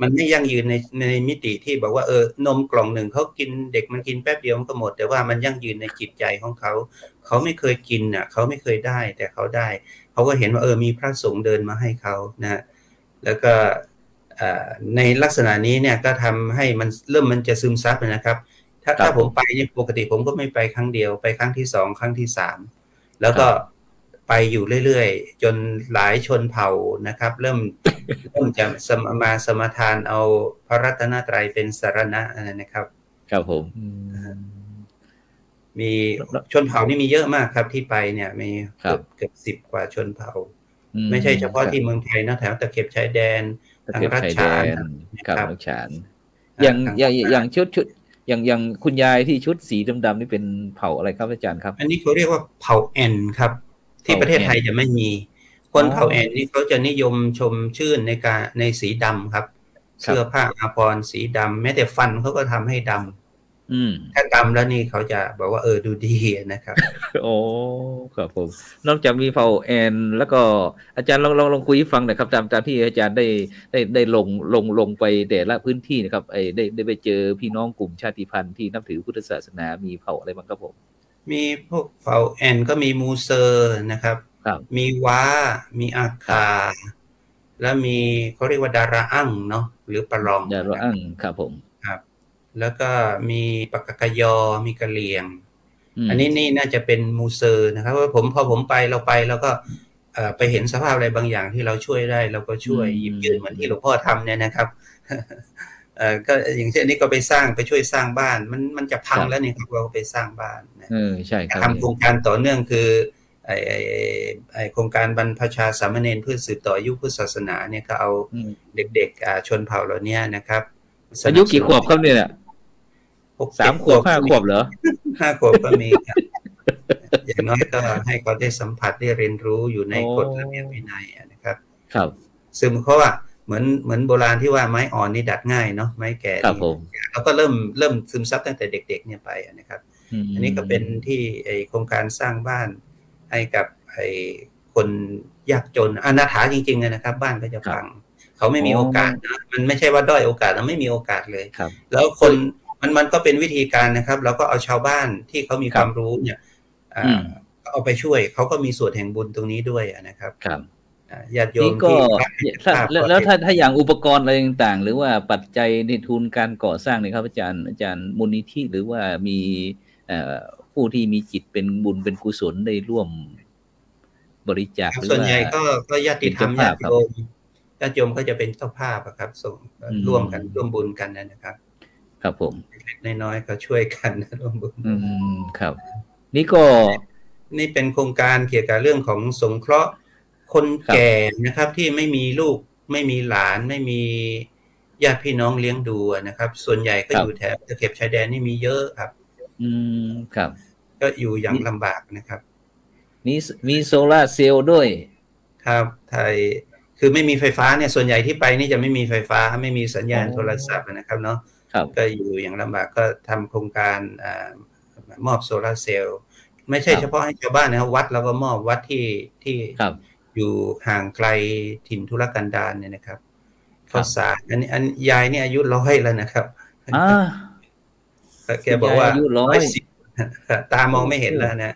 มันไม่ยั่งยืนในมิติที่บอกว่านมกล่องหนึ่งเขากินเด็กมันกินแป๊บเดียวมันก็หมดแต่ว่ามันยั่งยืนในจิตใจของเขาไม่เคยกินอ่ะเขาไม่เคยได้แต่เขาได้เขาก็เห็นว่ามีพระสงฆ์เดินมาให้เขานะแล้วก็ในลักษณะนี้เนี่ยก็ทำให้มันจะซึมซับนะครับถ้าผมไปเนี่ยปกติผมก็ไม่ไปครั้งเดียวไปครั้งที่2ครั้งที่3แล้วก็ไปอยู่เรื่อยๆจนหลายชนเผ่านะครับเริ่มจะมาสมทานเอาพระรัตนตรัยเป็นสรณะนะครับครับผมมีชนเผ่านี่มีเยอะมากครับที่ไปเนี่ยมีเกือบ10 กว่าชนเผ่าไม่ใช่เฉพาะที่เมืองไทยนะแถวตะเข็บชายแดนทางรัชฉานครับรัชฉานอย่างชุดอย่างคุณยายที่ชุดสีดำๆนี่เป็นเผ่าอะไรครับอาจารย์ครับอันนี้เขาเรียกว่าเผ่าแอนครับที่ประเทศไทยจะไม่มีคนเผ่าแอนนี่เขาจะนิยมชมชื่นในสีดำครับเสื้อผ้าอาภรณ์สีดำแม้แต่ฟันเขาก็ทำให้ด ถ้าตำแล้วนี่เขาจะบอกว่าดูดีนะครับ โอ้ครับผมนอกจากมีเผ่าแอนแล้วก็อาจารย์ลองคุยให้ฟังหน่อยครับตามที่อาจารย์ได้ลงไปแต่ละพื้นที่นะครับได้ไปเจอพี่น้องกลุ่มชาติพันธุ์ที่นับถือพุทธศาสนามีเผ่าอะไรบ้างครับผมมีพวกเผ่าแอนก็มีมูเซอร์นะครับมีว้ามีอาคาแล้วมีเขาเรียกว่าดาราอั่งเนาะหรือปะรองดาราอั่งครับผมครับแล้วก็มีปากกยอมีกะเหรี่ยงอันนี้นี่น่าจะเป็นมูเซอร์นะครับว่าพอผมไปแล้วก็ไปเห็นสภาพอะไรบางอย่างที่เราช่วยได้เราก็ช่วยหยิบยื่นเหมือนที่หลวงพ่อทำเนี่ยนะครับก็อย่างเช่นนี้ก็ไปช่วยสร้างบ้านมันจะพังแล้วนี่ครับเราก็ไปสร้างบ้านนะใช่ครับทำโครงการต่อเนื่องคือไอโครงการบรรพชาสามเณรเพื่อสืบต่ออายุพุทธศาสนาเนี่ยก็เอาเด็กๆชนเผ่าเหล่านี้นะครับอายุกี่ขวบครับเนี่ย3 ขวบ 5 ขวบเหรอ5 ขวบก็มีครับอย่างน้อยก็ให้เขาได้สัมผัสได้เรียนรู้อยู่ในกฎระเบียบวินัยนะครับครับซึ่งเพราะว่าเหมือนโบราณที่ว่าไม้อ่อนนี่ดัดง่ายเนาะไม้แก่เราก็เริ่มซึมซับตั้งแต่เด็กๆเนี่ยไปนะครับอันนี้ก็เป็นที่โครงการสร้างบ้านให้กับคนยากจนอนาถาจริงๆนะครับบ้านก็จะพังเขาไม่มีโอกาสนะมันไม่ใช่ว่าด้อยโอกาสเราไม่มีโอกาสเลยแล้วคนมันก็เป็นวิธีการนะครับเราก็เอาชาวบ้านที่เขามีความรู้เนี่ยเอาไปช่วยเขาก็มีส่วนแห่งบุญตรงนี้ด้วยนะครับญาติโยมที่แล้วถ้าอย่างอุปกรณ์อะไรต่างๆหรือว่าปัจจัยในทุนการก่อสร้างเนี่ยครับอาจารย์มูลนิธิหรือว่ามีผู้ที่มีจิตเป็นบุญเป็นกุศลได้ร่วมบริจาคส่วนใหญ่ก็ญาติธรรมญาติโยมก็จะเป็นเจ้าภาพครับส่งร่วมกันร่วมบุญกันนะครับครับผมน้อยๆก็ช่วยกันร่วมบุญครับนี่เป็นโครงการเกี่ยวกับเรื่องของสงเคราะห์คนแก่นะครับที่ไม่มีลูกไม่มีหลานไม่มีญาติพี่น้องเลี้ยงดูนะครับส่วนใหญ่ก็อยู่แถบตะเข็บชายแดนนี่มีเยอะครับครับก็อยู่อย่างลำบากนะครับมีโซล่าเซลล์ด้วยครับไทยคือไม่มีไฟฟ้าเนี่ยส่วนใหญ่ที่ไปนี่จะไม่มีไฟฟ้าไม่มีสัญญาณโทรศัพท์นะครับเนาะก็อยู่อย่างลำบากก็ทำโครงการมอบโซล่าเซลล์ไม่ใช่เฉพาะให้ชาวบ้านนะครับวัดเราก็มอบวัดที่อยู่ห่างไกลถิ่นทุรกันดารเนี่ยนะครับข้าวสารอันยายนี่อายุ100แล้วนะครับแกบอกว่า110ตามองไม่เห็นแล้วนะ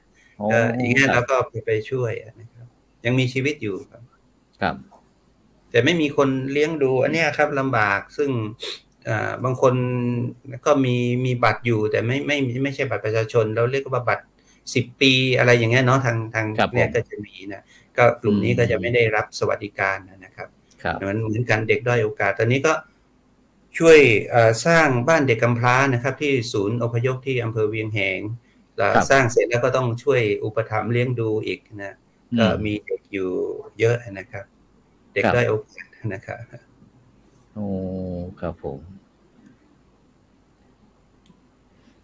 อย่างนี้เราก็ไปช่วยนะครับยังมีชีวิตอยู่ครับแต่ไม่มีคนเลี้ยงดูอันนี้ครับลำบากซึ่งบางคนก็มีบัตรอยู่แต่ไม่ใช่บัตรประชาชนเราเรียกว่าบัตร10 ปีอะไรอย่างเงี้ยเนาะทางเนี่ยก็จะมีนะก็กลุ่มนี้ก็จะไม่ได้รับสวัสดิการนะครับมันเหมือนกันเด็กด้อยโอกาสตอนนี้ก็ช่วยสร้างบ้านเด็กกำพร้านะครับที่ศูนย์อพยพที่อำเภอเวียงแหงสร้างเสร็จแล้วก็ต้องช่วยอุปถัมภ์เลี้ยงดูอีกนะก็มีเด็กอยู่เยอะนะครับเด็กด้อยโอกาสนะครับโอ้ครับผม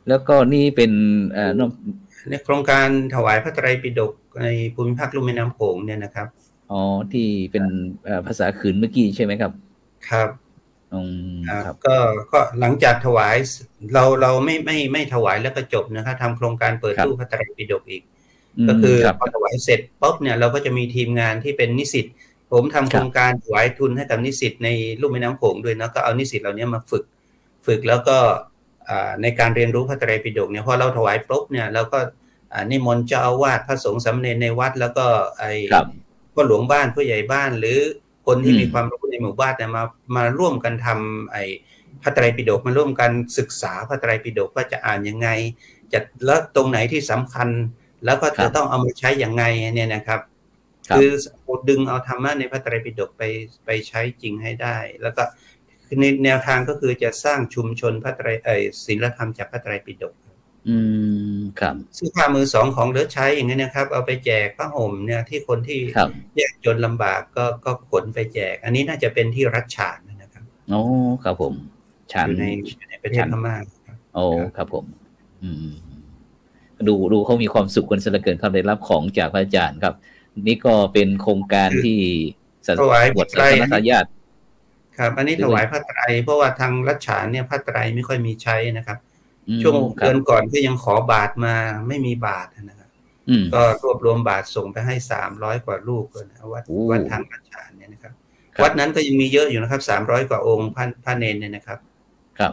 แล้วก็นี่เป็นในโครงการถวายพระไตรปิฎกในภูมิภาคลุ่มแม่น้ำโขงเนี่ยนะครับที่เป็นภาษาขืนเมื่อกี้ใช่ไหมครับครับก็หลังจากถวายเราไม่ถวายแล้วก็จบนะครับทำโครงการเปิดตู้พระไตรปิฎกอีกก็คือพอถวายเสร็จปุ๊บเนี่ยเราก็จะมีทีมงานที่เป็นนิสิตผมทำโครงการถวายทุนให้กับนิสิตในลุ่มแม่น้ำโขงด้วยนะก็เอานิสิตเหล่านี้มาฝึกแล้วก็ในการเรียนรู้พระไตรปิฎกเนี่ยพอเราถวายปุ๊บเนี่ยเราก็นิมนต์เจ้าอาวาสพระสงฆ์สามเณรในวัดแล้วก็พ่อหลวงบ้านผู้ใหญ่บ้านหรือคนที่มีความรู้ในหมู่บ้านเนี่ยมาร่วมกันทำพระไตรปิฎกมาร่วมกันศึกษาพระไตรปิฎกว่าจะอ่านยังไงจะแล้วตรงไหนที่สำคัญแล้วก็จะต้องเอามาใช้อย่างไงเนี่ยนะครับคือดึงเอาธรรมะในพระไตรปิฎกไปใช้จริงให้ได้แล้วก็ในแนวทางก็คือจะสร้างชุมชนพระไตรศีลธรรมจากพระไตรปิฎกครับซื้อผ้ามือสองของเหลือใช้อย่างนี้นะครับเอาไปแจกผ้าห่มเนี่ยที่คนที่ยากจนลำบากก็ขนไปแจกอันนี้น่าจะเป็นที่รัชฉานนะครับครับผมฉานในประเทศพม่าครับผมดูเขามีความสุขกันเสียเหลือเกินครับได้รับของจากพระอาจารย์ครับนี่ก็เป็นโครงการที่ถวายบทศาสนาญาติครับอันนี้ถวายพระไตรเพราะว่าทางรัชฉานเนี่ยพระไตรไม่ค่อยมีใช้นะครับ ช่วง ครับ เดือนก่อนก็ยังขอบาทมาไม่มีบาทนะครับ ก็รวบรวมบาทส่งไปให้300 กว่ารูปเลยนะวัดทางกัญชาเนี่ยนะครับ วัดนั้นก็ยังมีเยอะอยู่นะครับ300 กว่าองค์พระเนรเนี่ยนะครับ ครับ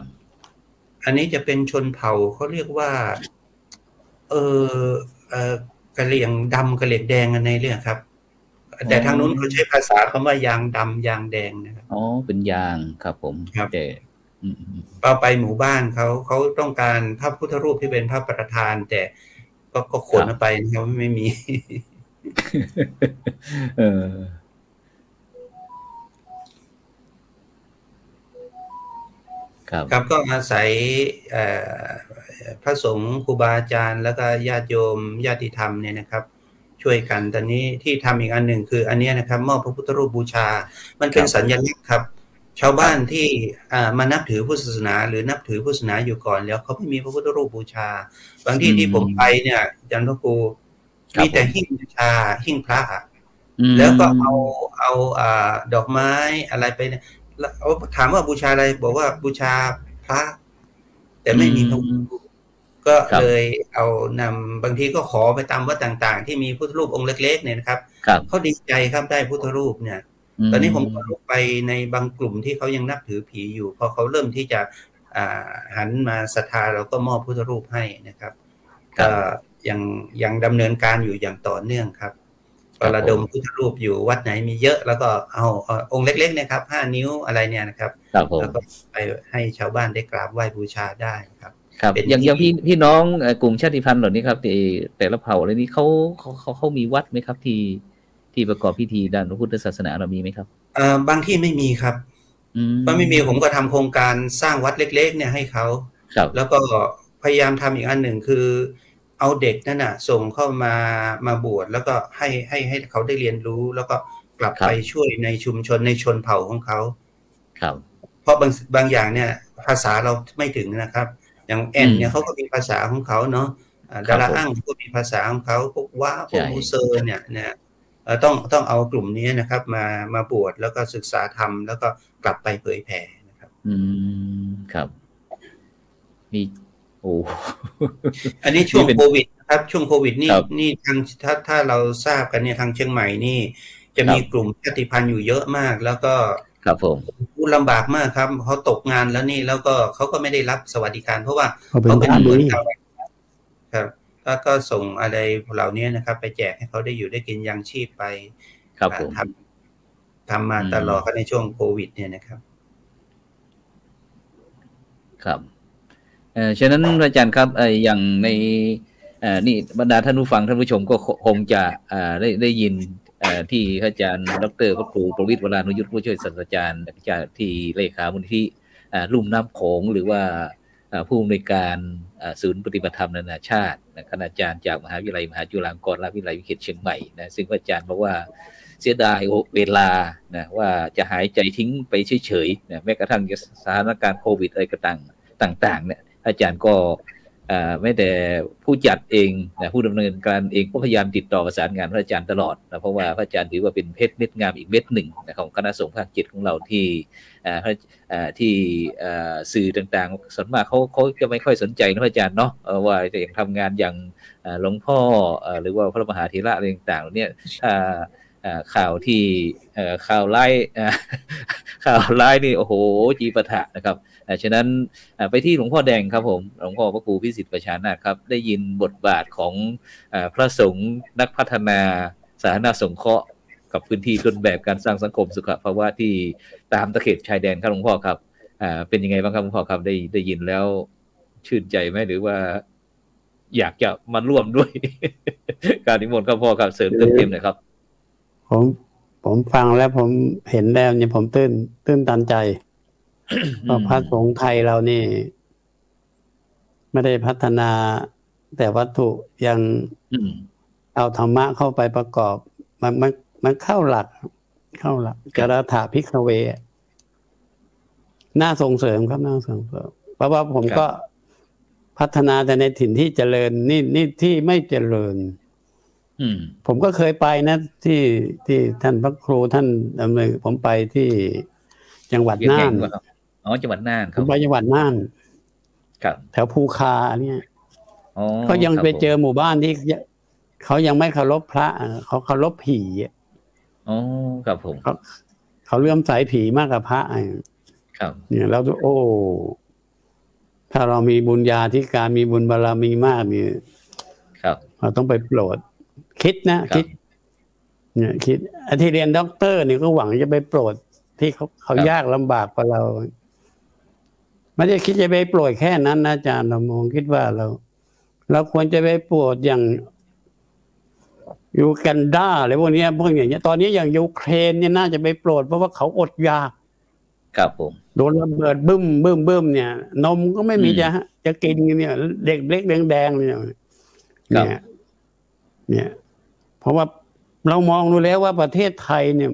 อันนี้จะเป็นชนเผ่าเขาเรียกว่า กะเหรี่ยงดำกะเหรี่ยงแดงในเรื่องครับ แต่ทางนู้นเขาใช้ภาษาคำว่ายางดำยางแดงนะครับ อ๋อเป็นยางครับผม ครับ แต่ เราไปหมู่บ้านเขาต้องการพระพุทธรูปที่เป็นพระประธาน แต่ก็ขนเอาไปนะครับไม่มี ครับก็อาศัยพระสงฆ์ครูบาอาจารย์แล้วก็ญาติโยมญาติธรรมเนี่ยนะครับ ช่วยกันตอนนี้ที่ทำอีกอันหนึ่งคืออันนี้นะครับมอบพระพุทธรูปบูชามันเป็นสัญลักษณ์ครับ ชาวบ้านที่มานับถือพุทธศาสนาหรือนับถือพุทธศาสนาอยู่ก่อนแล้วเขาไม่มีพระพุทธรูปบูชาบางที่ที่ผมไปเนี่ยจันทครูมีแต่หิ้งบูชาหิ้งพระแล้วก็เอาดอกไม้อะไรไปเนี่ยเอาถามว่าบูชาอะไรบอกว่าบูชาพระ แต่ไม่มีพระพุทธรูปก็เลยเอานำบางทีก็ขอไปตามวัดต่างๆที่มีพุทธรูปองค์เล็กๆเนี่ยนะครับเขาดีใจครับได้พุทธรูปเนี่ยตอนนี้ผมก็ลุกไปในบางกลุ่มที่เขายังนับถือผีอยู่พอเขาเริ่มที่จะหันมาศรัทธาเราก็มอบพุทธรูปให้นะครับก็ยังดำเนินการอยู่อย่างต่อเนื่องครับก็ระดมพุทธรูปอยู่วัดไหนมีเยอะแล้วก็เอาองค์เล็กๆนะครับ5 นิ้วอะไรเนี่ยนะครับแล้วก็ไปให้ชาวบ้านได้กราบไหว้บูชาได้ครับครับอย่างพี่น้องกลุ่มชาติพันธุ์เหล่านี้ครับแต่ละเผ่าอะไรนี้เขามีวัดไหมครับที่ประกอบพิธีด้านพระพุทธศาสนาเรามีไหมครับบางที่ไม่มีครับก็ไม่มีผมก็ทำโครงการสร้างวัดเล็กๆเนี่ยให้เขาแล้วก็พยายามทำอีกอันหนึ่งคือเอาเด็กนั่นน่ะส่งเข้ามาบวชแล้วก็ให้เขาได้เรียนรู้แล้วก็กลับไปช่วยในชุมชนในชนเผ่าของเขาครับเพราะบางอย่างเนี่ยภาษาเราไม่ถึงนะครับอย่างแอนเนี่ยเขาก็มีภาษาของเขาเนาะดาราอ้างก็มีภาษาของเขาพวกว่าพวกมูเซอร์เนี่ยต้องเอากลุ่มนี้นะครับมาบวชแล้วก็ศึกษาธรรมแล้วก็กลับไปเผยแผ่นะครับครับมีอันนี้ช่วงโควิดนะครับช่วงโควิดนี่ทางถ้าเราทราบกันเนี่ยทางเชียงใหม่นี่จะมีกลุ่มชาติพันธุ์อยู่เยอะมากแล้วก็ครับผมลำบากมากครับเขาตกงานแล้วนี่แล้วก็เขาก็ไม่ได้รับสวัสดิการเพราะว่าเขาเป็นเหมือนชาวครับแล้วก็ส่งอะไรเหล่านี้นะครับไปแจกให้เขาได้อยู่ได้กินยังชีพไปครับผมทำมาตลอดในช่วงโควิดเนี่ยนะครับครับฉะนั้นอาจารย์ครับอย่างในนี่บรรดาท่านผู้ฟังท่านผู้ชมก็คงจะได้ยินที่อาจารย์ดร.พระครูประวิตร วรานุยุทธผู้ช่วยศาสตราจารย์จากที่เลขามูลนิธิลุ่มน้ำโขงหรือว่าผู้อำนวยการศูนย์ปฏิบัติธรรมนานาชาติคณาจารย์จากมหาวิทยาลัยมหาจุฬาลงกรณราชวิทยาลัยวิเขตเชียงใหม่นะซึ่งอาจารย์บอกว่าเสียดายเวลานะว่าจะหายใจทิ้งไปเฉยๆนะแม้กระทั่งสถานการณ์โควิดอะไรต่างๆเนี่ยอาจารย์ก็ไม่แต่ผู้จัดเองนะผู้ดำเนินการเองก็พยายามติดต่อประสานงานพระอาจารย์ตลอดนะเพราะว่าพระอาจารย์ถือว่าเป็นเพชรเม็ดงามอีกเม็ดหนึ่งนะของคณะสงฆ์ภาค7ของเราที่สื่อต่างๆส่วนมากเขาจะไม่ค่อยสนใจนะพระอาจารย์เนาะว่าจะอย่างทำงานอย่างหลวงพ่อหรือว่าพระมหาเถระอะไรต่างๆเนี่ยข่าวที่ข่าวไล่นี่โอ้โหจีปะทะนะครับฉะนั้นไปที่หลวงพ่อแดงครับผมหลวงพ่อพระครูพิสิทธิ์ประชานาถครับได้ยินบทบาทของพระสงฆ์นักพัฒนาสาธารณสงเคราะห์กับพื้นที่ต้นแบบการสร้างสังคมสุขภาวะที่ตามตะเข็บชายแดนครับหลวงพ่อครับเป็นยังไงบ้างครับหลวงพ่อครับได้ยินแล้วชื่นใจไหมหรือว่าอยากจะมาร่วมด้วย การนิมนต์ครับพ่อครับเสริมเติมเต็มหน่อยครับผมฟังแล้วผมเห็นแล้วเนี่ยผมตื้นตันใจเพราะพระสงฆ์ไทยเรานี่ไม่ได้พัฒนาแต่วัตถุยังเอาธรรมะเข้าไปประกอบมันเข้าหลักกระถาภิกขเวน่าส่งเสริมครับน่าส่งเสริมเพราะว่าผมก็พัฒนาแต่ในถิ่นที่เจริญนี่ที่ไม่เจริญผมก็เคยไปนะที่ท่านพระครูท่านดำเนินผมไปที่จังหวัดน่านจังหวัดน่านผมไปจังหวัดน่าน ครับ แถวภูคาเนี่ย อ๋อ ก็ยัง ครับ ไป ผม เจอหมู่บ้านที่เขายังไม่เคารพพระเขาเคารพผีอะ อ๋อครับผม เขาเลื่อมใสผีมากกว่าพระครับ เนี่ยแล้วโอ้ถ้าเรามีบุญญาธิการมีบุญบารมีมากเนี่ย ครับ เราต้องไปโปรดคิดนะครับ คิด เนี่ยคิดไอ้ที่เรียนด็อกเตอร์เนี่ยก็หวังจะไปโปรดที่เขา ครับ ยากลำบากกว่าเราไม่ได้คิดจะไปโปรดแค่นั้นนะอาจารย์เรามองคิดว่าเราควรจะไปโปรดอย่างยูกันดาอะไรพวกเนี้ยตอนนี้อย่างยูเครนเนี่ยน่าจะไปโปรดเพราะว่าเขาอดอยาก ครับผม โดนระเบิดบึ้มเนี่ย นมก็ไม่มี อืม จะกินเนี่ย เด็กเล็กแดงๆเนี่ย ครับ เนี่ย เพราะว่าเรามองดูแล้วว่าประเทศไทยเนี่ย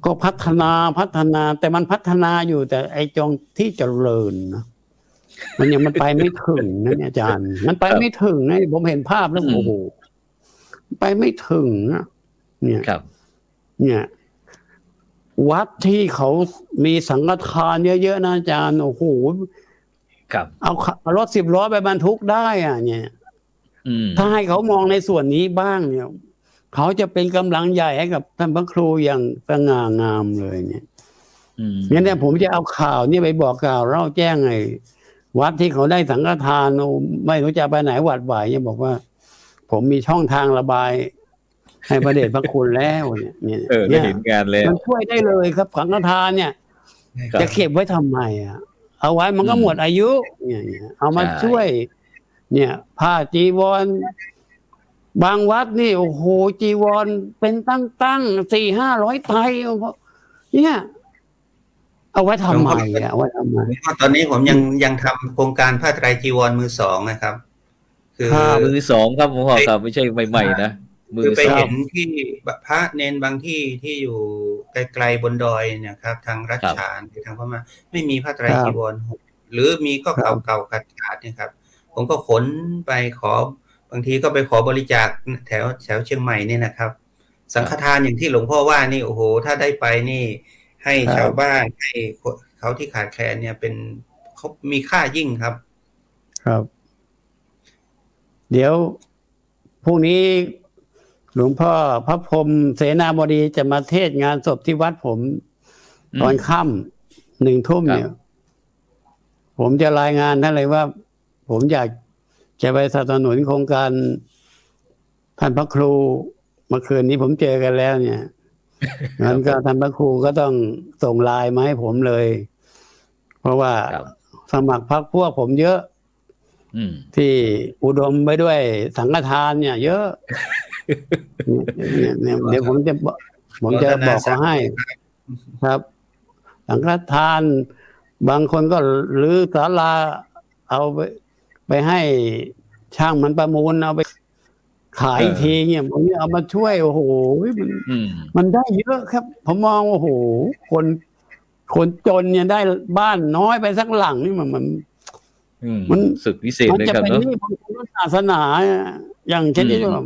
ก็พัฒนาแต่มันพัฒนาอยู่แต่ไอ้จงที่เจริญนะมันไปไม่ถึงนะเนี่ยอาจารย์ มันไปไม่ถึงนะผมเห็นภาพแล้วโอ้โหไปไม่ถึงนะเนี่ย ครับ เนี่ยวัดที่เขามีสังฆทานเยอะๆนะอาจารย์โอ้โห ครับ เอารถ10 ล้อไปบรรทุกได้อ่ะเนี่ย อืม ถ้าให้เขามองในส่วนนี้บ้างเนี่ยเขาจะเป็นกำลังใหญ่ให้กับท่านพระครูอย่างสง่างามเลยเนี่ย อืม เนี่ยผมจะเอาข่าวนี่ไปบอกกล่าวเล่าแจ้งไอ้วัดที่เขาได้สังฆทานไม่รู้จะไปไหนหวัดไหวเนี่ยบอกว่า ผมมีช่องทางระบาย ให้พระเดชพระคุณแล้วเนี่ย ได้เห็นงานแล้ว มันช่วยได้เลยครับสังฆทานเนี่ย ครับ จะเก็บไว้ทำไมอ่ะ เอาไว้มันก็หมดอายุเนี่ยเอามา ใช่ ช่วย เนี่ยผ้าจีวร บางวัดนี่โอ้โหจีวรเป็นตั้ง400-500 ไตรเนี่ย เอาไว้ทำไมอ่ะเอาไว้ทำไม ตอนนี้ผมยังทำโครงการผ้าไตรจีวรมือสองนะครับ คือ มือสองครับผมบอกครับไม่ใช่ใหม่ๆนะมื คือ อ ไป สอ เห็ ง นที่พระเนนบางที่ที่อยู่ไกลๆบนดอยเนี่ยครับ ทางรัช ครับ ฉานหรือทางพม่าไม่มีผ้าไตร ครับ จีวรห่มหรือมีก็ ครับ เก่าๆขาดๆเนี่ยครับ ผมก็ขนไปบางทีก็ไปขอบริจาคแถวเชียงใหม่นี่นะครับ สังฆทานอย่างที่หลวงพ่อว่านี่โอ้โหถ้าได้ไปนี่ ให้ชาวบ้านให้เขาที่ขาดแคลนเนี่ยเป็นเขามีค่ายิ่งครับ ครับ เดี๋ยวพรุ่งนี้หลวงพ่อพระพรหมเสนาบดีจะมาเทศน์งานศพที่วัดผมตอนค่ำ1 ทุ่มเนี่ย ผมจะรายงานท่านเลยว่า ผมอยากจะไปสนับสนุนโครงการท่านพระครูเมื่อคืนนี้ผมเจอกันแล้วเนี่ยงั้นก็ท่านพระครูก็ต้องส่งไลน์มาให้ผมเลย เพราะว่า ครับ สมัครพรรคพวกผมเยอะ อืม ที่อุดมไปด้วยสังฆทานเนี่ย เยอะเนี่ยเดี๋ยวผมจะบอกเขาให้ ครับ สังฆทาน บางคนก็รื้อศาลาเอาไปให้ช่างมันประมูลเอาไปขายอีกทีเนี่ยผมเนี่ยเอามาช่วยโอ้โห อืม มันได้เยอะครับ ผมมองโอ้โหคนจนเนี่ยได้บ้านน้อยไปสักหลังนี่มัน มัน ศึกพิเศษ มัน เลย จะ ครับ เป็น เนาะ หนี้บางคนศาสนาอย่างเช่นที่ว่า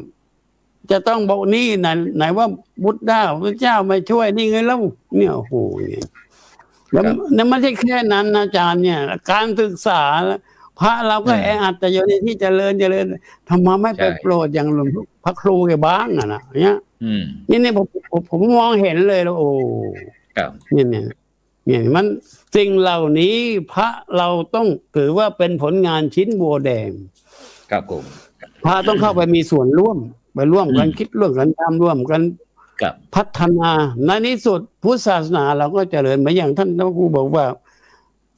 จะต้องบอกหนี้ไหนว่าบุตรได้พระเจ้าไม่ช่วยนี่ไงแล้วเนี่ยโอ้โหเนี่ยแล้วนั่นไม่ใช่แค่นั้นนะอาจารย์เนี่ย การศึกษาพระเราก็แออัดแต่อยู่ในที่เจริญทำไมไม่ไปโปรดอย่างหลวงพระครูแกบ้างอ่ะนะเนี่ย อืม นี่ผมมองเห็นเลยแล้วโอ้ ครับ เนี่ยมันสิ่งเหล่านี้พระเราต้องถือว่าเป็นผลงานชิ้นบัวแดง ครับผม พระต้องเข้าไปมีส่วนร่วมไปร่วมกันคิดร่วมกันทำร่วมกัน ครับ พัฒนาในที่สุดพุทธศาสนาเราก็เจริญเหมือนอย่างท่านพระครูบอกว่า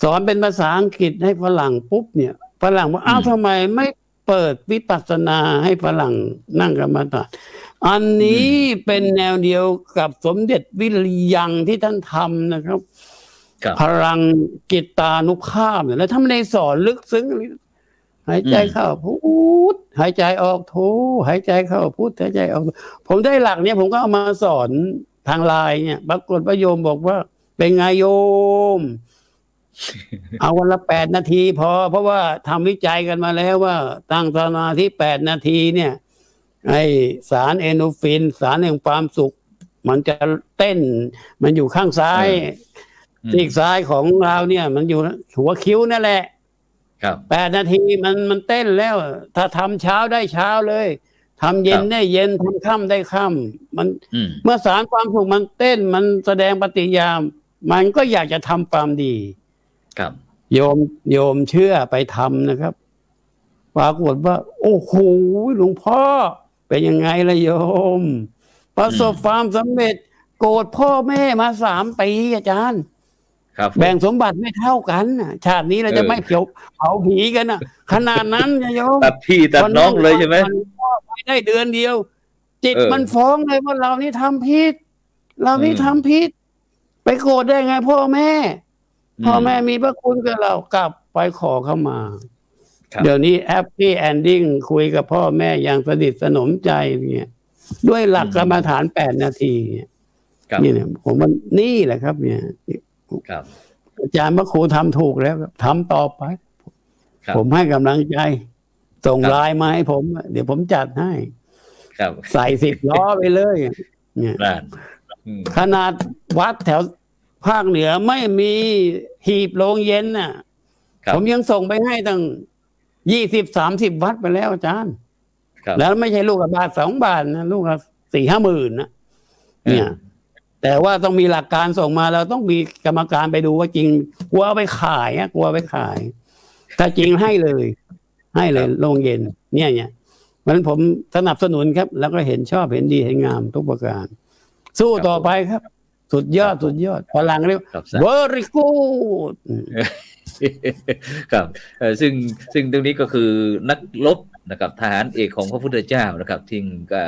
สอนเป็นภาษาอังกฤษให้ฝรั่งปุ๊บเนี่ยฝรั่งว่าอ้าวทำไมไม่เปิดวิปัสสนาให้ฝรั่งนั่งกรรมฐานอันนี้เป็นแนวเดียวกับสมเด็จวิริยังที่ท่านทำนะครับ ครับ พลังจิตานุภาพเนี่ยแล้วถ้าไม่ได้สอนลึกซึ้งหายใจเข้าพุทหายใจออกโทหายใจเข้าพุทหายใจออกผมได้หลักเนี่ยผมก็เอามาสอนทางไลน์เนี่ยปรากฏว่าโยมบอกว่าเป็นไงโยม เอาวันละ8 นาทีพอเพราะว่าทำวิจัยกันมาแล้วว่าตั้งสมาธิ8 นาทีเนี่ยไอสารเอโนฟินสารแห่งความสุข มันจะเต้นมันอยู่ข้างซ้ายซีกซ้ายของเราเนี่ย มันอยู่หัวคิ้วนั่นแหละ ครับ8 นาทีมันเต้นแล้ว ถ้าทำเช้าได้เช้าเลยทำเย็นได้เย็นทำค่ำได้ค่ำมัน เมื่อสารความสุขมันเต้นมันแสดงปฏิกิริยามันก็อยากจะทำความดี ครับ โยมเชื่อไปทำนะครับปรากฏว่าโอ้โหหลวงพ่อเป็นยังไงล่ะโยมประสบความสำเร็จโกรธพ่อแม่มา3 ปีอาจารย์ ครับ แบ่งสมบัติไม่เท่ากันน่ะชาตินี้เราจะไม่เผาผีกันน่ะ ขนาดนั้นนะโยม ตัดพี่ตัดน้องเลยใช่ไหม พ่อไปได้เดือนเดียว จิต เออ มันฟ้องเลยว่าเรานี่ทำผิดเรานี่ทำผิดไปโกรธได้ไงพ่อแม่มีพระคุณกับเรากลับไปขอเข้ามา ครับ เดี๋ยวนี้แฮปปี้แอนดิ้งคุยกับพ่อแม่อย่างสนิทสนมใจเนี่ยด้วยหลักกรรมฐาน8 นาทีเนี่ย ครับ นี่เนี่ยผมมันนี่แหละครับ เนี่ย ครับ อาจารย์พระครูทำถูกแล้วครับทำต่อไป ครับ ผมให้กำลังใจ ส่ง ครับ ไลน์มาให้ผม เดี๋ยวผมจัดให้ ครับ ใส่10 ล้อไปเลย เนี่ย นั่น ขนาดวัดแถวภาคเหนือไม่มีหีบโรงเย็นน่ะ ครับ ผมยังส่งไปให้ตั้ง20-30 วัดไปแล้วอาจารย์ ครับ แล้วไม่ใช่ลูกละบาท2 บาทนะลูกละ4-5 หมื่นนะเนี่ย แต่ว่าต้องมีหลักการส่งมาเราต้องมีกรรมการไปดูว่าจริงกลัวเอาไปขายอะกลัวเอาไปขาย ถ้าจริงให้เลยโรงเย็นเนี่ยมันผมสนับสนุนครับ แล้วก็เห็นชอบเห็นดีเห็นงามทุกประการ สู้ต่อไปครับ สุดยอดพลังเรียก ครับ very good ครับซึ่งตรงนี้ก็คือนักรบนะครับทหารเอกของพระพุทธเจ้านะครับที่ก็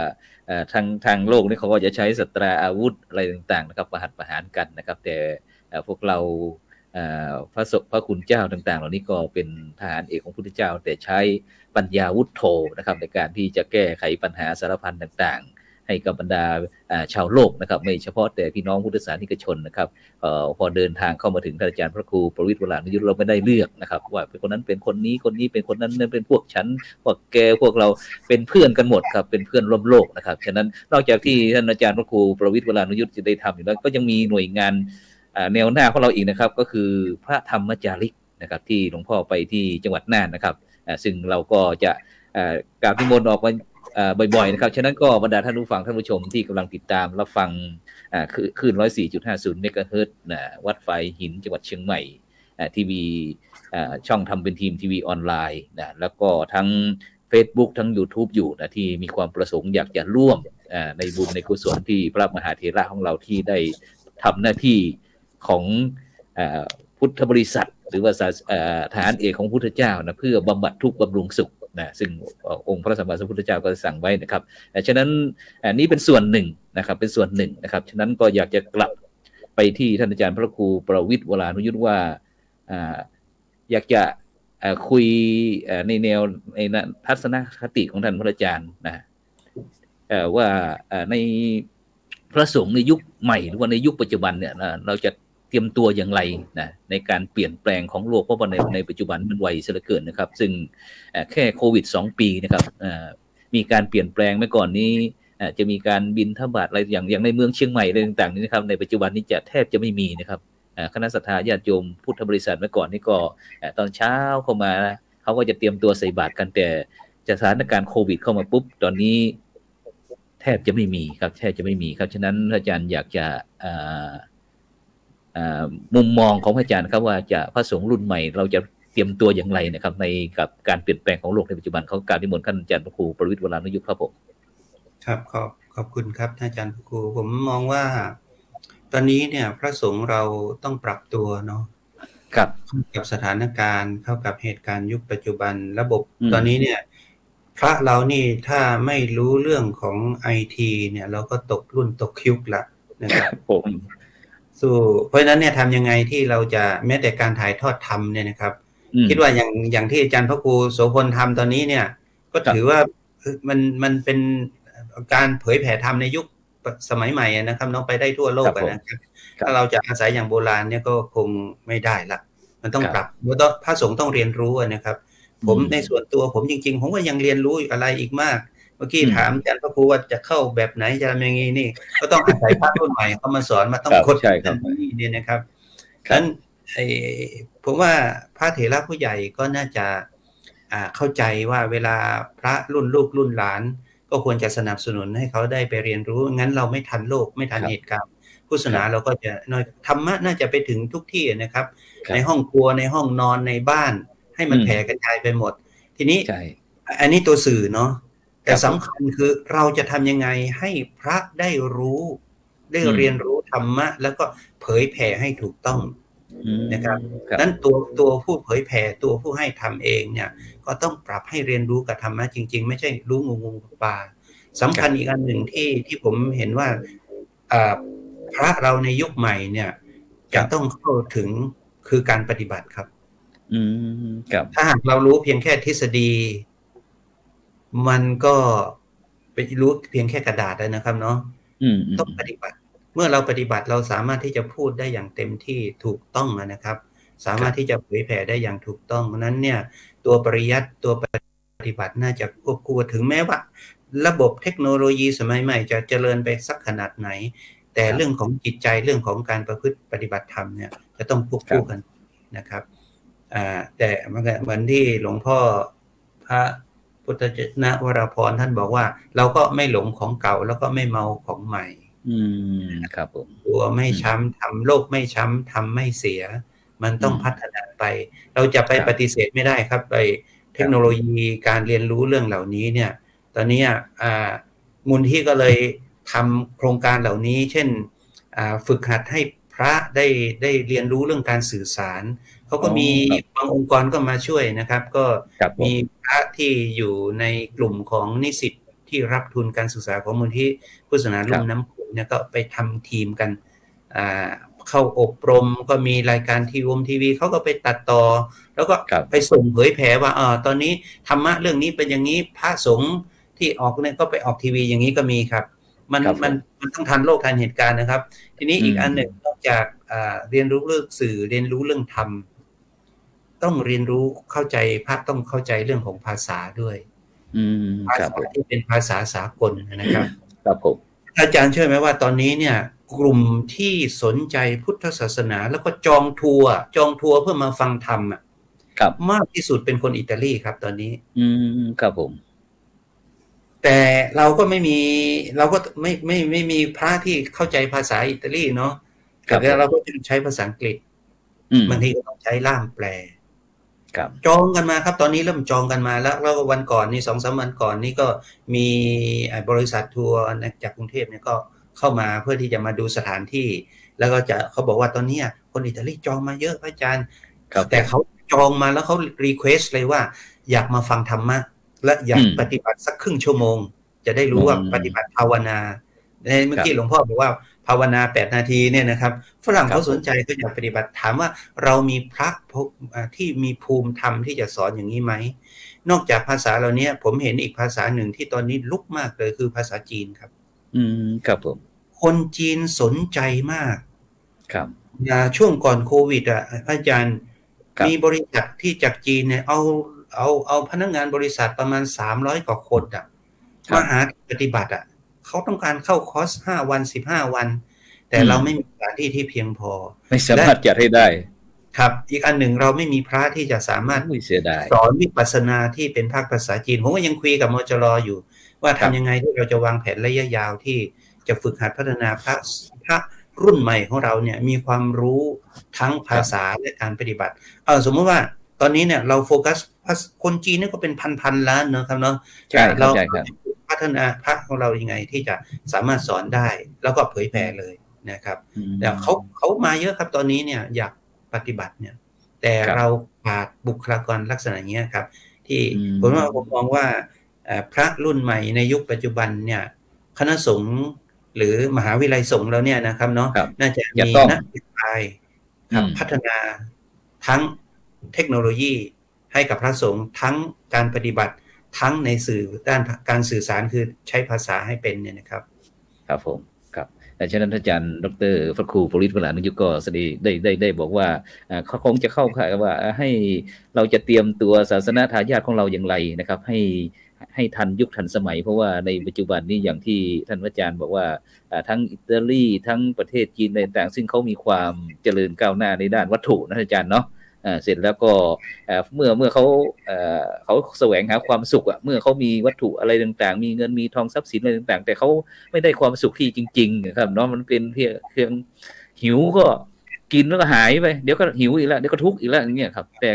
ทางโลกนี่เขาก็จะใช้สตราอาวุธอะไรต่างๆนะครับประหารกันนะครับ แต่พวกเราพระคุณเจ้าต่างๆเหล่านี้ก็เป็นทหารเอกของพระพุทธเจ้าแต่ใช้ปัญญาวุฒโธนะครับในการที่จะแก้ไขปัญหาสารพันต่างๆให้กับบรรดาชาวโลกนะครับไม่เฉพาะแต่พี่น้องพุทธศาสนิกชนนะครับพอเดินทางเข้ามาถึงท่านอาจารย์พระครูประวิตร วรานุยุตเราไม่ได้เลือกนะครับว่าเป็นคนนั้นเป็นคนนี้เป็นคนนั้นเป็นพวกฉันพวกแกพวกเราเป็นเพื่อนกันหมดครับเป็นเพื่อนร่วมโลกนะครับฉะนั้นนอกจากที่ท่านอาจารย์พระครูประวิตร วรานุยุตจะได้ทำอยู่แล้วก็ยังมีหน่วยงานแนวหน้าของเราอีกนะครับก็คือพระธรรมจาริกนะครับที่หลวงพ่อไปที่จังหวัดน่านนะครับซึ่งเราก็จะกราบนิมนต์ออกมาบ่อยๆนะครับฉะนั้นก็บรรดาท่านผู้ฟังท่านผู้ชมที่กำลังติดตามรับฟังคลื่น 104.50 เมกะเฮิรตซ์วัดไฟหินจังหวัดเชียงใหม่ทีวีช่องทำเป็นทีมทีวีออนไลน์นะแล้วก็ทั้ง Facebook ทั้ง YouTube อยู่นะที่มีความประสงค์อยากจะร่วมในบุญในกุศลที่พระมหาเถระของเราที่ได้ทำหน้าที่ของพุทธบริษัทหรือว่าทหารเอกของพุทธเจ้านะเพื่อบำบัดทุกข์บำรุงสุขนะซึ่งองค์พระสัมมาสัมพุทธเจ้าก็สั่งไว้นะครับฉะนั้นนี้เป็นส่วนหนึ่งนะครับเป็นส่วนหนึ่งนะครับฉะนั้นก็อยากจะกลับไปที่ท่านอาจารย์พระครูประวิตร วรานุยุตว่าอยากจะคุยในแนวในทัศนคติของท่านพระอาจารย์นะว่าในพระสงฆ์ในยุคใหม่หรือว่าในยุคปัจจุบันเนี่ยเราจะเตรียมตัวอย่างไรนะในการเปลี่ยนแปลงของโลกเพราะว่าในปัจจุบันมันไวเสียเหลือเกินนะครับซึ่งแค่โควิด2 ปีนะครับมีการเปลี่ยนแปลงเมื่อก่อนนี้จะมีการบิณฑบาตอะไรอย่างในเมืองเชียงใหม่อะไรต่างๆนี่นะครับในปัจจุบันนี้จะแทบจะไม่มีนะครับคณะศรัทธาญาติโยมพุทธบริษัทเมื่อก่อนนี่ก็ตอนเช้าเข้ามาเขาก็จะเตรียมตัวใส่บาตรกันแต่สถานการณ์โควิดเข้ามาปุ๊บตอนนี้แทบจะไม่มีครับแทบจะไม่มีครับฉะนั้นอาจารย์อยากจะมุมมองของอาจารย์ครับว่าจะพระสงฆ์รุ่นใหม่เราจะเตรียมตัวอย่างไรนะครับในกับการเปลี่ยนแปลงของโลกในปัจจุบันเขาการนิมนต์ท่านอาจารย์พระครูประวิตร วรานุยุตครับผมครับขอบคุณครับท่านอาจารย์พระครูผมมองว่าตอนนี้เนี่ยพระสงฆ์เราต้องปรับตัวเนาะครับกับสถานการณ์เข้ากับเหตุการณ์ยุคปัจจุบันระบบตอนนี้เนี่ยพระเรานี่ถ้าไม่รู้เรื่องของ IT เนี่ยเราก็ตกรุ่นตกยุคละนะครับผมเพราะฉะนั้นเนี่ยทำยังไงที่เราจะแม้แต่การถ่ายทอดธรรมเนี่ยนะครับคิดว่าอย่างที่อาจารย์พระครูโสพลทำตอนนี้เนี่ยก็ถือว่ามันเป็นการเผยแผ่ธรรมในยุคสมัยใหม่นะครับน้องไปได้ทั่วโลกนะครับถ้าเราจะอาศัยอย่างโบราณเนี่ยก็คงไม่ได้ละมันต้องปรับแล้วพระสงฆ์ต้องเรียนรู้นะครับผมในส่วนตัวผมจริงๆผมก็ยังเรียนรู้อะไรอีกมากเมื่อกี้ถามอาจารย์พระครูว่าจะเข้าแบบไหนจะทำยังไงนี่ก็ต้องอาศัยพระรุ่นใหม่เขามาสอนมาต้องกดนี่นะครับฉะนั้น ไอ้ผมว่าพระเถระผู้ใหญ่ก็น่าจะเข้าใจว่าเวลาพระรุ่นลูกรุ่นหลานก็ควรจะสนับสนุนให้เขาได้ไปเรียนรู้งั้นเราไม่ทันโลกไม่ทันเหตุการณ์พุทธศาสนาเราก็จะน้อยธรรมะน่าจะไปถึงทุกที่นะครับในห้องครัวในห้องนอนในบ้านให้มันแผ่กระจายไปหมดทีนี้อันนี้ตัวสื่อเนาะแต่สำคัญคือเราจะทำยังไงให้พระได้รู้ได้เรียนรู้ธรรมะแล้วก็เผยแผ่ให้ถูกต้องนะครับนั้นตัวผู้เผยแผ่ตัวผู้ให้ทำเองเนี่ยก็ต้องปรับให้เรียนรู้กับธรรมะจริงๆไม่ใช่รู้งูปลาสำคัญอีกอันหนึ่งที่ผมเห็นว่าพระเราในยุคใหม่เนี่ยจะต้องเข้าถึงคือการปฏิบัติครับถ้าหากเรารู้เพียงแค่ทฤษฎีมันก็ไปรู้เพียงแค่กระดาษแล้วนะครับเนาะต้องปฏิบัติเมื่อเราปฏิบัติเราสามารถที่จะพูดได้อย่างเต็มที่ถูกต้องนะครับสามารถที่จะเผยแผ่ได้อย่างถูกต้องเพราะนั้นเนี่ยตัวปริยัติตัวปฏิบัติน่าจะควบคู่ถึงแม้ว่าระบบเทคโนโลยีสมัยใหม่จะเจริญไปสักขนาดไหนแต่เรื่องของจิตใจเรื่องของการประพฤติปฏิบัติธรรมเนี่ยจะต้องควบคู่กันนะครับแต่เหมือนที่หลวงพ่อพระพุทธเจ้าวรพรท่านบอกว่าเราก็ไม่หลงของเก่าแล้วก็ไม่เมาของใหม่ครับผมตัวไม่ช้ำทำโลกไม่ช้ำทำไม่เสียมันต้องพัฒนาไปเราจะไปปฏิเสธไม่ได้ครับไปเทคโนโลยีการเรียนรู้เรื่องเหล่านี้เนี่ยตอนนี้มูลที่ก็เลยทำโครงการเหล่านี้เช่นฝึกหัดให้พระได้เรียนรู้เรื่องการสื่อสารเขาก็มีบางองค์กรก็มาช่วยนะครับก็มีพระที่อยู่ในกลุ่มของนิสิตที่รับทุนการศึกษาของมูลที่พุทธศาสนาลุ่มน้ำโขงเนี่ยก็ไปทำทีมกันเข้าอบรมก็มีรายการทีวีเขาก็ไปตัดต่อแล้วก็ไปส่งเผยแผ่ว่าตอนนี้ธรรมะเรื่องนี้เป็นอย่างนี้พระสงฆ์ที่ออกเนี่ยก็ไปออกทีวีอย่างนี้ก็มีครับมันต้องทันโลกทันเหตุการณ์นะครับทีนี้อีกอันหนึ่งนอกจากเรียนรู้เรื่องสื่อเรียนรู้เรื่องธรรมต้องเรียนรู้เข้าใจพระต้องเข้าใจเรื่องของภาษาด้วยภาษาที่เป็นภาษาสากลนะครับครับผมอาจารย์เชื่อไหมว่าตอนนี้เนี่ยกลุ่มที่สนใจพุทธศาสนาแล้วก็จองทัวร์เพื่อมาฟังธรรมมากที่สุดเป็นคนอิตาลีครับตอนนี้ครับผมแต่เราก็ไม่มีพระที่เข้าใจภาษาอิตาลีเนาะแต่เราก็ใช้ภาษาอังกฤษบางทีก็ต้องใช้ล่ามแปลจองกันมาครับตอนนี้เริ่มจองกันมาแล้ววันก่อนนี่ 2-3 วันก่อนนี่ก็มีบริษัททัวร์จากกรุงเทพเนี่ยก็เข้ามาเพื่อที่จะมาดูสถานที่แล้วก็เขาบอกว่าตอนนี้คนอิตาลีจองมาเยอะอาจารย์แต่เขาจองมาแล้วเขารีเควสเลยว่าอยากมาฟังธรรมะและอยากปฏิบัติสักครึ่งชั่วโมงจะได้รู้ว่าปฏิบัติภาวนาเมื่อกี้หลวงพ่อบอกว่าภาวนา8 นาทีเนี่ยนะครับฝรั่งเขาสนใจก็อยากปฏิบัติถามว่าเรามีพระที่มีภูมิธรรมที่จะสอนอย่างนี้ไหมนอกจากภาษาเหล่านี้ผมเห็นอีกภาษาหนึ่งที่ตอนนี้ลุกมากเลยคือภาษาจีนครับครับผมคนจีนสนใจมากครับช่วงก่อนโควิดอาจารย์มีบริษัทที่จากจีนเนี่ยเอาพนักงานบริษัทประมาณ300 กว่าคนมาหาปฏิบัติเขาต้องการเข้าคอร์ส5 วัน15 วันแต่เราไม่มีสถานที่ที่เพียงพอไม่สามารถจัดให้ได้ครับอีกอันหนึ่งเราไม่มีพระที่จะสามารถสอนวิปัสสนาที่เป็นภาษาจีนผมก็ยังคุยกับมจร.อยู่ว่าทำยังไงที่เราจะวางแผนระยะยาวที่จะฝึกหัดพัฒนาพระรุ่นใหม่ของเราเนี่ยมีความรู้ทั้งภาษาและการปฏิบัติสมมติว่าตอนนี้เนี่ยเราโฟกัสคนจีนนี่ก็เป็นพันล้านนะครับเนาะเราพัฒนาพระของเรายังไงที่จะสามารถสอนได้แล้วก็เผยแผ่เลยนะครับแต่เขามาเยอะครับตอนนี้เนี่ยอยากปฏิบัติเนี่ยแต่เราขาดบุคลากรลักษณะนี้ครับที่ผมมองว่าพระรุ่นใหม่ในยุคปัจจุบันเนี่ยคณะสงฆ์หรือมหาวิทยาลัยสงฆ์เราเนี่ยนะครับเนาะน่าจะมีนักวิจัยพัฒนาทั้งเทคโนโลยีให้กับพระสงฆ์ทั้งการปฏิบัติทั้งในสื่อด้านการสื่อสารคือใช้ภาษาให้เป็นเนี่ยนะครับครับผมครับแต่ฉะนั้นอาจารย์ดร.พระครูปริศวรานุยุกต์ก็ได้บอกว่าเขาคงจะเข้าข่ายว่าให้เราจะเตรียมตัวศาสนาทายาทของเราอย่างไรนะครับให้ ให้ทันยุคทันสมัยเพราะว่าในปัจจุบันนี้อย่างที่ท่านอาจารย์บอกว่าทั้งอิตาลีทั้งประเทศจีนอะไรต่างๆซึ่งเขามีความเจริญก้าวหน้าในด้านวัตถุนะอาจารย์เนาะเสร็จแล้วก็เมื่อเขาแสวงหาความสุขเมื่อเขามีวัตถุอะไรต่างๆมีเงินมีทองทรัพย์สินอะไรต่างๆแต่เขาไม่ได้ความสุขที่จริงๆครับเนาะมันเป็นเพียงหิวก็กินแล้วก็หายไปเดี๋ยวก็หิวอีกแล้วเดี๋ยวก็ทุกข์อีกแล้วอย่างเงี้ยครับแต่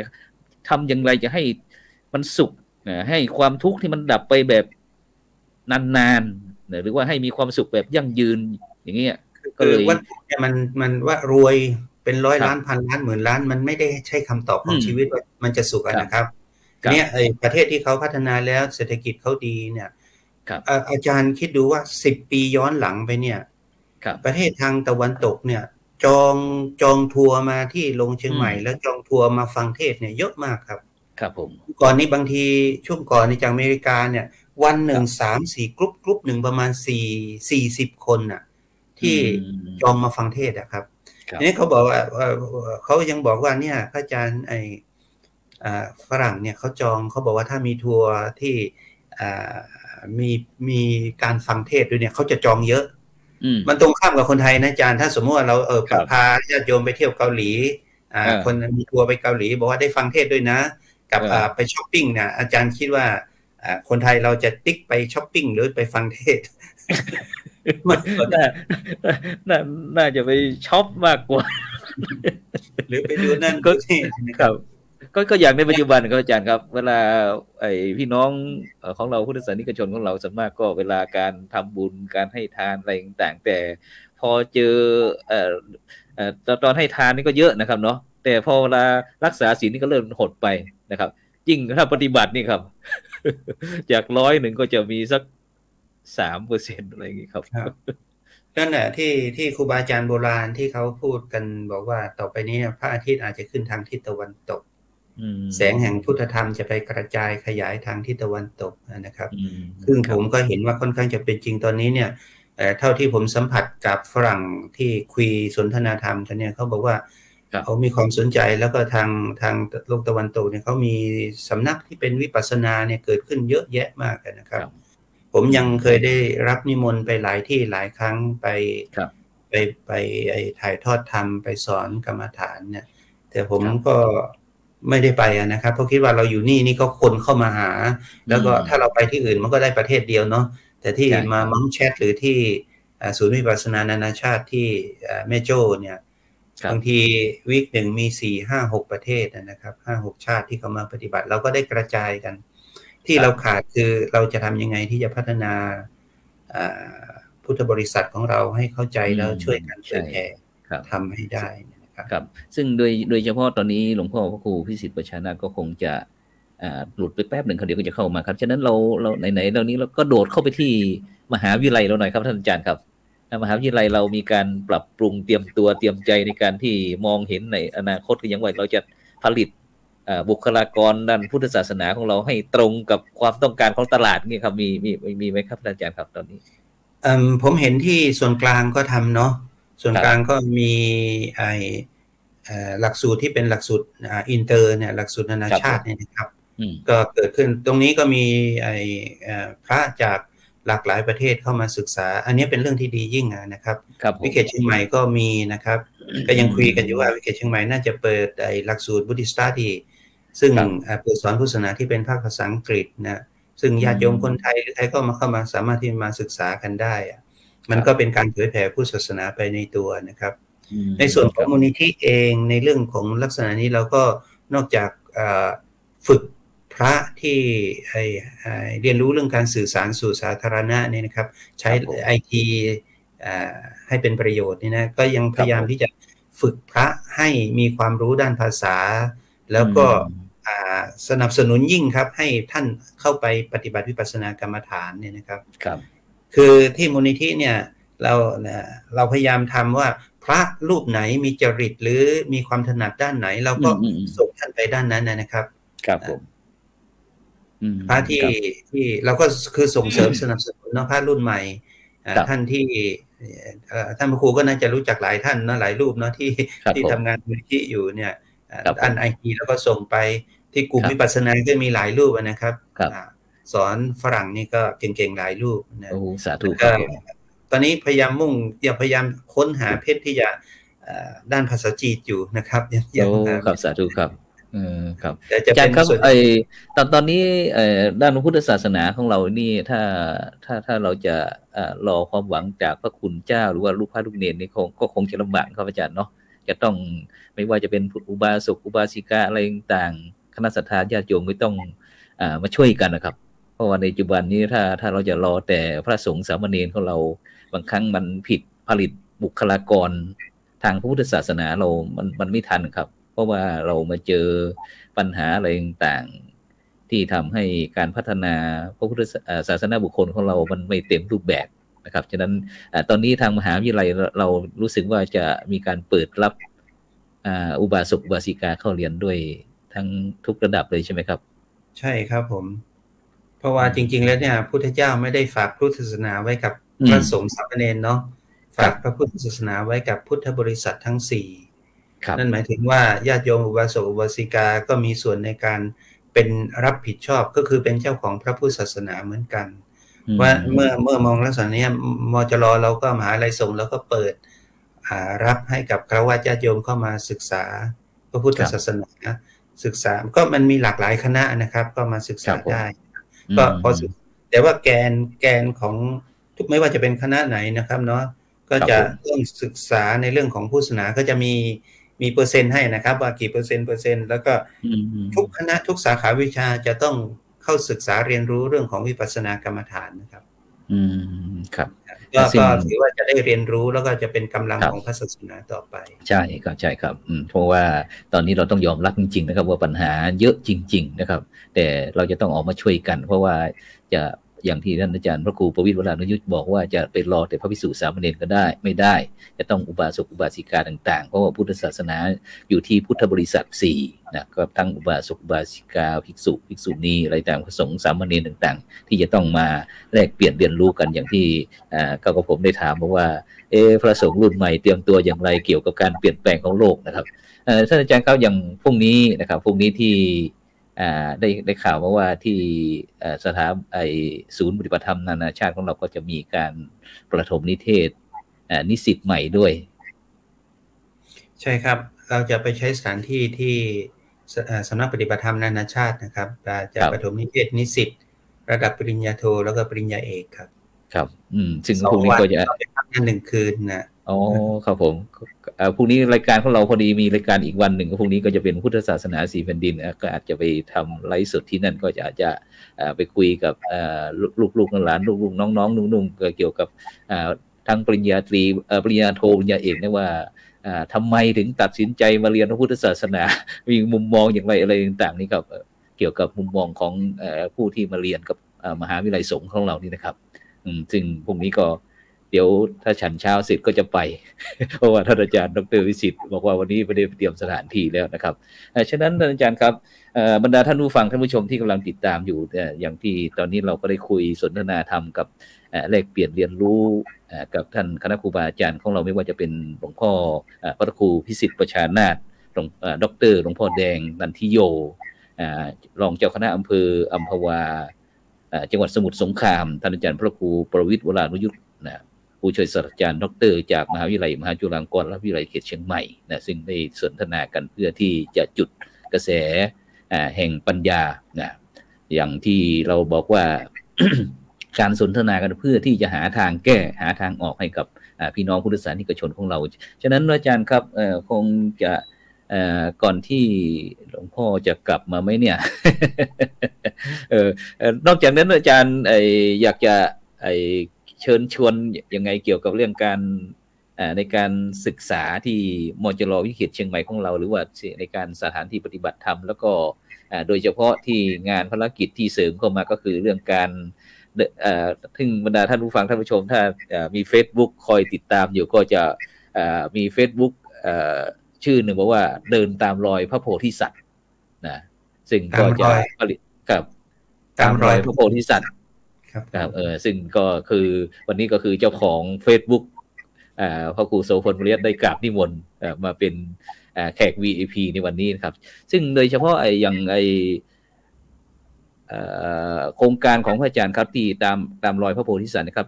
ทำอย่างไรจะให้มันสุขให้ความทุกข์ที่มันดับไปแบบนานๆหรือว่าให้มีความสุขแบบยั่งยืนอย่างเงี้ยก็เลยวัตถุเนี่ยมันว่ารวยเป็นร้อยล้านพันล้านหมื่นล้านมันไม่ได้ใช่คำตอบของชีวิตว่ามันจะสุขนะครับเนี่ยประเทศที่เขาพัฒนาแล้วเศรษฐกิจเขาดีเนี่ยอาจารย์คิดดูว่า10 ปีย้อนหลังไปเนี่ยประเทศทางตะวันตกเนี่ยจองทัวร์มาที่ลงเชียงใหม่แล้วจองทัวร์มาฟังเทศเนี่ยเยอะมากครับครับผมก่อนนี้บางทีช่วงก่อนนี้จากอเมริกาเนี่ยวันหนึ่ง3-4 กรุ๊ปหนึ่งประมาณ40 คนน่ะที่จองมาฟังเทศครับทีนี้เขาบอกว่าเขายังบอกว่าเนี่ยพระอาจารย์ฝรั่งเนี่ยเขาจองเขาบอกว่าถ้ามีทัวร์ที่มีการฟังเทศด้วยเนี่ยเขาจะจองเยอะมันตรงข้ามกับคนไทยนะอาจารย์ถ้าสมมติว่าเราพาญาติโยมไปเที่ยวเกาหลีคนมีทัวร์ไปเกาหลีบอกว่าได้ฟังเทศด้วยนะกับไปช้อปปิ้งเนี่ยอาจารย์คิดว่าคนไทยเราจะติ๊กไปช้อปปิ้งหรือไปฟังเทศน่าจะไปช็อปมากกว่าหรือไปดูนั่นก็ครับก็อย่างในปัจจุบันครับอาจารย์ครับเวลาพี่น้องของเราพุทธศาสนิกชนของเราส่วนมากก็เวลาการทำบุญการให้ทานอะไรต่างๆแต่พอเจอตอนให้ทานนี่ก็เยอะนะครับเนาะแต่พอเวลารักษาศีลนี่ก็เริ่มหดไปนะครับยิ่งถ้าปฏิบัตินี่ครับจาก100ก็จะมีสัก3%อะไรอย่างงี้ครับนั่นแหละที่ครูบาอาจารย์โบราณที่เขาพูดกันบอกว่าต่อไปนี้พระอาทิตย์อาจจะขึ้นทางทิศตะวันตกแสงแห่งพุทธธรรมจะไปกระจายขยายทางทิศตะวันตกนะครับซึ่งผมก็เห็นว่าค่อนข้างจะเป็นจริงตอนนี้เนี่ยเท่าที่ผมสัมผัสกับฝรั่งที่คุยสนทนาธรรมกันเนี่ยเขาบอกว่าเขามีความสนใจแล้วก็ทางโลกตะวันตกเนี่ยเขามีสำนักที่เป็นวิปัสสนาเนี่ยเกิดขึ้นเยอะแยะมากนะครับผมยังเคยได้รับนิมนต์ไปหลายที่หลายครั้งไปถ่ายทอดธรรมไปสอนกรรมฐานเนี่ยแต่ผมก็ไม่ได้ไปนะครับเพราะคิดว่าเราอยู่นี่ก็คนเข้ามาหาแล้วก็ถ้าเราไปที่อื่นมันก็ได้ประเทศเดียวเนาะแต่ที่มามังแชทหรือที่ศูนย์วิปัสสนานานาชาติที่แม่โจ้เนี่ยบางทีวีคหนึ่งมี 4-5-6 ประเทศนะครับ 5-6 ชาติที่เขามาปฏิบัติเราก็ได้กระจายกันที่เราขาดคือเราจะทำยังไงที่จะพัฒนาพุทธบริษัทของเราให้เข้าใจแล้วช่วยกันเผยแผ่ทำให้ได้ครับซึ่งโดยเฉพาะตอนนี้หลวงพ่อพระครูพิสิทธิ์ประชานาถก็คงจะหลุดไปแป๊บหนึ่งเดี๋ยวก็จะเข้ามาครับฉะนั้นเราไหนๆเรานี้เราก็โดดเข้าไปที่มหาวิทยาลัยเราหน่อยครับท่านอาจารย์ครับมหาวิทยาลัยเรามีการปรับปรุงเตรียมตัวเตรียมใจในการที่มองเห็นในอนาคตคืออย่างไรเราจะผลิตบุคลากรด้านพุทธศาสนาของเราให้ตรงกับความต้องการของตลาดนี่ครับมีไหมครับอาจารย์ครับตอนนี้ผมเห็นที่ส่วนกลางก็ทำเนาะส่วนกลางก็มีหลักสูตรที่เป็นหลักสูตรอินเตอร์เนี่ยหลักสูตรนานาชาติเนี่ยนะครับก็เกิดขึ้นตรงนี้ก็มีพระจากหลากหลายประเทศเข้ามาศึกษาอันนี้เป็นเรื่องที่ดียิ่งนะครับวิเขตเชียงใหม่ก็มีนะครับก็ยังคุยกันอยู่ว่าวิเขตเชียงใหม่น่าจะเปิดหลักสูตร Buddhist Study ซึ่งเปิดสอนพุทธศาสนาที่เป็นภาษาอังกฤษนะซึ่งญาติโยมคนไทยหรือไทยก็เข้ามาสามารถที่มาศึกษากันได้มันก็เป็นการเผยแผ่พุทธศาสนาไปในตัวนะครับในส่วนของมูลนิธิเองในเรื่องของลักษณะนี้เราก็นอกจากฝึกพระที่เรียนรู้เรื่องการสื่อสารสู่สาธารณะนี่นะครับใช้ IT ให้เป็นประโยชน์นี่นะก็ยังพยายามที่จะฝึกพระให้มีความรู้ด้านภาษาแล้วก็สนับสนุนยิ่งครับให้ท่านเข้าไปปฏิบัติวิปัสสนากรรมฐานเนี่ยนะครับคือที่มูลนิธิเนี่ยเราพยายามทำว่าพระรูปไหนมีจริตหรือมีความถนัดด้านไหนเราก็ส่งท่านไปด้านนั้นนะครับครับผมพระที่เราก็คือส่งเสริมสนับสนุนพระรุ่นใหม่ท่านที่ท่านพระครูก็น่าจะรู้จักหลายท่านนะหลายรูปเนาะที่ทำงานมูลนิธิอยู่เนี่ยอันITแล้วก็ส่งไปที่กลุ่มวิปัสสนาก็มีหลายรูปนะครับ สอนฝรั่งนี่ก็เก่งๆหลายรูปนะ โอ้สาธุค ก็ รับผม ตอนนี้พยายามค้นหาเพชรที่จะด้านภาษาจีนอยู่นะครับยัง โอ้ หา ครับสาธุครับครับ แต่จะ อาจาร เป็น ย์ครับ ส่วน ตอนนี้ด้านพระพุทธศาสนาของเรานี่ถ้าเราจะรอความหวังจากพระคุณเจ้าหรือว่าลูกพระลูกเนรนี่ก็คงจะลำบากครับอาจารย์เนาะจะต้องไม่ว่าจะเป็นอุบาสกอุบาสิกาอะไรต่างๆคณะสัตยาญาติโยมไม่ต้องมาช่วยกันนะครับเพราะว่าในปัจจุบันนี้ถ้าเราจะรอแต่พระสงฆ์สามเณรของเราบางครั้งมันผิดผลิตบุคลากรทางพระพุทธศาสนาเรามันไม่ทันครับเพราะว่าเรามาเจอปัญหาอะไรต่างๆที่ทำให้การพัฒนาพระพุทธศาสนาบุคคลของเรามันไม่เต็มรูปแบบนะครับฉะนั้นตอนนี้ทางมหาวิทยาลัยเรารู้สึกว่าจะมีการเปิดรับอุบาสกอุบาสิกาเข้าเรียนด้วยทั้งทุกระดับเลยใช่ไหมครับใช่ครับผมเพราะว่าจริงๆแล้วเนี่ยพุทธเจ้าไม่ได้ฝากพุทธศาสนาไว้กับพระสงฆ์สามเณรเนาะฝากพระพุทธศาสนาไว้กับพุทธบริษัททั้งสี่นั่นหมายถึงว่าญาติโยมอุบาสกอุบาสิกาก็มีส่วนในการเป็นรับผิดชอบก็คือเป็นเจ้าของพระพุทธศาสนาเหมือนกันว่าเมื่อมองลักษณะนี้มจรเราก็มหาลัยสงฆ์แล้วก็เปิดรับให้กับฆราวาสญาติโยมเข้ามาศึกษาพระพุทธศาสนาศึกษาก็มันมีหลากหลายคณะนะครับก็มาศึกษาได้ก็พอแต่ว่าแกนของทุกไม่ว่าจะเป็นคณะไหนนะครับเนาะก็จะต้องศึกษาในเรื่องของพุทธศาสนาก็จะมีเปอร์เซ็นต์ให้นะครับว่ากี่เปอร์เซ็นต์แล้วก็ทุกคณะทุกสาขาวิชาจะต้องเข้าศึกษาเรียนรู้เรื่องของวิปัสสนากรรมฐานนะครับครับก็ถือว่าจะได้เรียนรู้แล้วก็จะเป็นกำลังของพระศาสนาต่อไปใช่ครับเพราะว่าตอนนี้เราต้องยอมรับจริงๆนะครับว่าปัญหาเยอะจริงๆนะครับแต่เราจะต้องออกมาช่วยกันเพราะว่าจะอย่างที่ท่านอาจารย์พระครูประวิตร วรานุยุทธบอกว่าจะไปรอแต่พระภิกษุสามเณรก็ได้ไม่ได้จะต้องอุบาสกอุบาสิกาต่างๆเพราะว่าพุทธศาสนาอยู่ที่พุทธบริษัท4นะก็ทั้งอุบาสกอุบาสิกาภิกษุณีอะไรต่างพระสงฆ์สามเณรต่างๆที่จะต้องมาแลกเปลี่ยนเรียนรู้กันอย่างที่กับผมได้ถามว่าพระสงฆ์รุ่นใหม่เตรียมตัวอย่างไรเกี่ยวกับการเปลี่ยนแปลงของโลกนะครับท่านอาจารย์ครับอย่างพรุ่งนี้นะครับพรุ่งนี้ที่ได้ข่าวมาว่าที่สถาศูนย์ปฏิบัติธรรมนานาชาติของเราก็จะมีการประถมนิเทศนิสิตใหม่ด้วยใช่ครับเราจะไปใช้สถานที่ที่สำนักปฏิบัติธรรมนานาชาตินะครับจะประถมนิเทศนิสิตระดับปริญญาโทแล้วก็ปริญญาเอกครับซึ่งพรุ่งนี้ก็จะทำงาน1 คืนนะอ๋อครับผมพรุ่งนี้รายการของเราพอดีมีรายการอีกวันหนึ่งพรุ่งนี้ก็จะเป็นพุทธศาสนา4 แผ่นดินก็อาจจะไปทำไลฟ์สดที่นั่นก็จะไปคุยกับลูกๆหลานลูกๆน้องๆนุ่งๆเกี่ยวกับทั้งปริญญาตรีปริญญาโทปริญญาเอกนะว่าทำไมถึงตัดสินใจมาเรียนพระพุทธศาสนามีมุมมองอย่างไรอะไรต่างๆนี่ครับเกี่ยวกับมุมมองของผู้ที่มาเรียนกับมหาวิทยาลัยสงฆ์ของเรานี่นะครับซึ่งพรุ่งนี้ก็เดี๋ยวถ้าฉันเช้าเสร็จก็จะไปเพราะว่าท่านอาจารย์ดร.วิสิทธิ์บอกว่าวันนี้ไม่ได้เตรียมสถานที่แล้วนะครับฉะนั้นท่านอาจารย์ครับบรรดาท่านผู้ฟังท่านผู้ชมที่กำลังติดตามอยู่อย่างที่ตอนนี้เราก็ได้คุยสนทนาธรรมกับแลกเปลี่ยนเรียนรู้กับท่านคณะครูบาอาจารย์ของเราไม่ว่าจะเป็นหลวงพ่อพระครูพิสิทธิ์ประชานาถดร.หลวงพ่อแดงนันทิโยรองเจ้าคณะอำเภออัมพวาจังหวัดสมุทรสงครามท่านอาจารย์พระครูประวิตร วรานุยุทธผู้ช่วยศาสตราจารย์ดร.จากมหาวิทยาลัยมหาจุฬาลงกรณวิทยาลัยเขตเชียงใหม่ซึ่งได้สนทนากันเพื่อที่จะจุดกระแสแห่งปัญญาอย่างที่เราบอกว่า การสนทนากันเพื่อที่จะหาทางแก้หาทางออกให้กับพี่น้องพุทธศาสนิกชนของเราฉะนั้นอาจารย์ครับคงจะก่อนที่หลวงพ่อจะกลับมาไหมเนี่ย นอกจากนั้นอาจารย์อยากจะเชิญชวนยังไงเกี่ยวกับเรื่องการในการศึกษาที่มจร.วิเขตเชียงใหม่ของเราหรือว่าในการสถานที่ปฏิบัติธรรมแล้วก็โดยเฉพาะที่งานภารกิจที่เสริมเข้ามาก็คือเรื่องการถึงบรรดาท่านผู้ฟังท่านผู้ชมถ้ามี Facebook คอยติดตามอยู่ก็จะมี Facebook ชื่อหนึ่งบอกว่าเดินตามรอยพระโพธิสัตว์นะซึ่งก็จะผลิตกับตามรอยพระโพธิสัตว์ครับซึ่งก็คือวันนี้ก็คือเจ้าของ Facebook พระครูโสพล ปริยัติได้กราบนิมนต์มาเป็นแขก VIP ในวันนี้นะครับซึ่งโดยเฉพาะอย่าง โครงการของพระอาจารย์ครับที่ตามรอยพระโพธิสัตว์นะครับ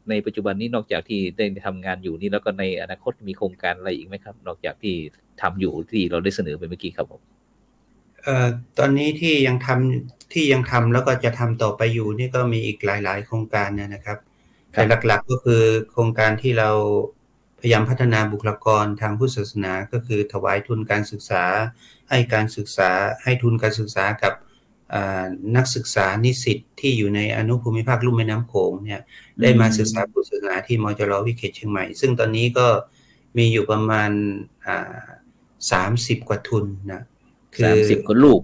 ในปัจจุบันนี้นอกจากที่ได้ทำงานอยู่นี่แล้วก็ในอนาคตมีโครงการอะไรอีกไหมครับนอกจากที่ทำอยู่ที่เราได้เสนอไปเมื่อกี้ครับผมตอนนี้ที่ยังทำแล้วก็จะทำต่อไปอยู่นี่ก็มีอีกหลายๆโครงการนะครับแต่หลักๆก็คือโครงการที่เราพยายามพัฒนาบุคลากรทางพุทธศาสนาก็คือถวายทุนการศึกษาให้ทุนการศึกษากับนักศึกษานิสิตที่อยู่ในอนุภูมิภาคลุ่มแม่น้ำโขงเนี่ยได้มาศึกษาพุทธศาสนาที่มจร.วิเขตเชียงใหม่ซึ่งตอนนี้ก็มีอยู่ประมาณ30 กว่าทุนนะคือ30 กว่าลูก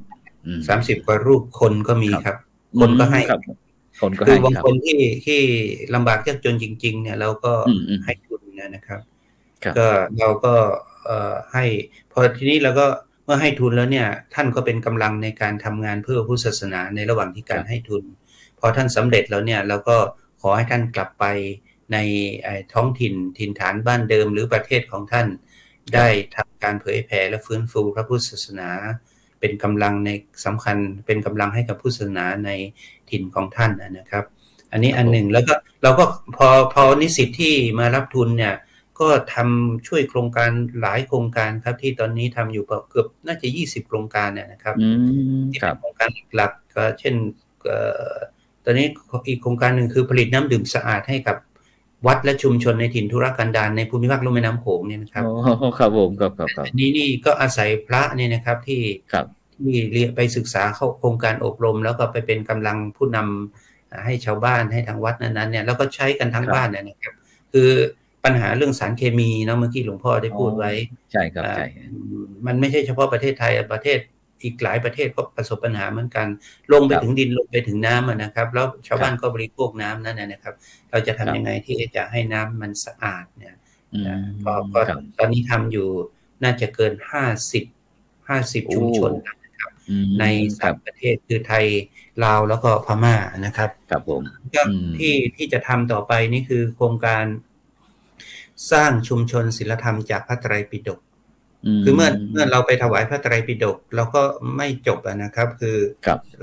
30 กว่ารูปคนก็มีครับคนก็ให้คือบางคนที่ลำบากยากจนจริงๆเนี่ยเราก็ให้ทุนนะครับก็เราก็ให้พอทีนี้เราก็เมื่อให้ทุนแล้วเนี่ยท่านก็เป็นกำลังในการทำงานเพื่อพุทธศาสนาในระหว่างที่การให้ทุนพอท่านสำเร็จแล้วเนี่ยเราก็ขอให้ท่านกลับไปในท้องถิ่นฐานบ้านเดิมหรือประเทศของท่านได้ทำการเผยแผ่และฟื้นฟูพระพุทธศาสนาเป็นกำลังในสำคัญเป็นกำลังให้กับพุทธศาสนาในถิ่นของท่านนะครับอันนี้อันหนึ่งแล้วก็เราก็พอนิสิตที่มารับทุนเนี่ยก็ทำช่วยโครงการหลายโครงการครับที่ตอนนี้ทำอยู่เกือบน่าจะ20 โครงการนะครับที่เป็นโครงการหลักก็เช่นตอนนี้อีกโครงการหนึ่งคือผลิตน้ำดื่มสะอาดให้กับวัดและชุมชนในถิ่นทุรกันดารในภูมิภาคลุ่มแม่น้ำโขงเนี่ยนะครับครับผมครับนี่ก็อาศัยพระเนี่ยนะครับที่เรียนไปศึกษาเข้าโครงการอบรมแล้วก็ไปเป็นกำลังผู้นำให้ชาวบ้านให้ทางวัดนั้นๆเนี่ยแล้วก็ใช้กันทั้งบ้านนะครับคือปัญหาเรื่องสารเคมีเนาะเมื่อกี้หลวงพ่อได้พูดไว้ใช่ครับใช่มันไม่ใช่เฉพาะประเทศไทยประเทศอีกหลายประเทศก็ประสบปัญหาเหมือนกันลงไปถึงดินลงไปถึงน้ำนะครับแล้วชาวบ้านก็บริโภคน้ำนั่นนะครับเราจะทำยังไงที่จะให้น้ำมันสะอาดเนี่ยพอตอนนี้ทำอยู่น่าจะเกิน50ชุมชนนะครับใน3 ประเทศคือไทยลาวแล้วก็พม่านะครับครับผมก็ที่จะทำต่อไปนี่คือโครงการสร้างชุมชนศีลธรรมจากพระไตรปิฎกคือเมื่อเราไปถวายพระไตรปิฎกเราก็ไม่จบนะครับคือ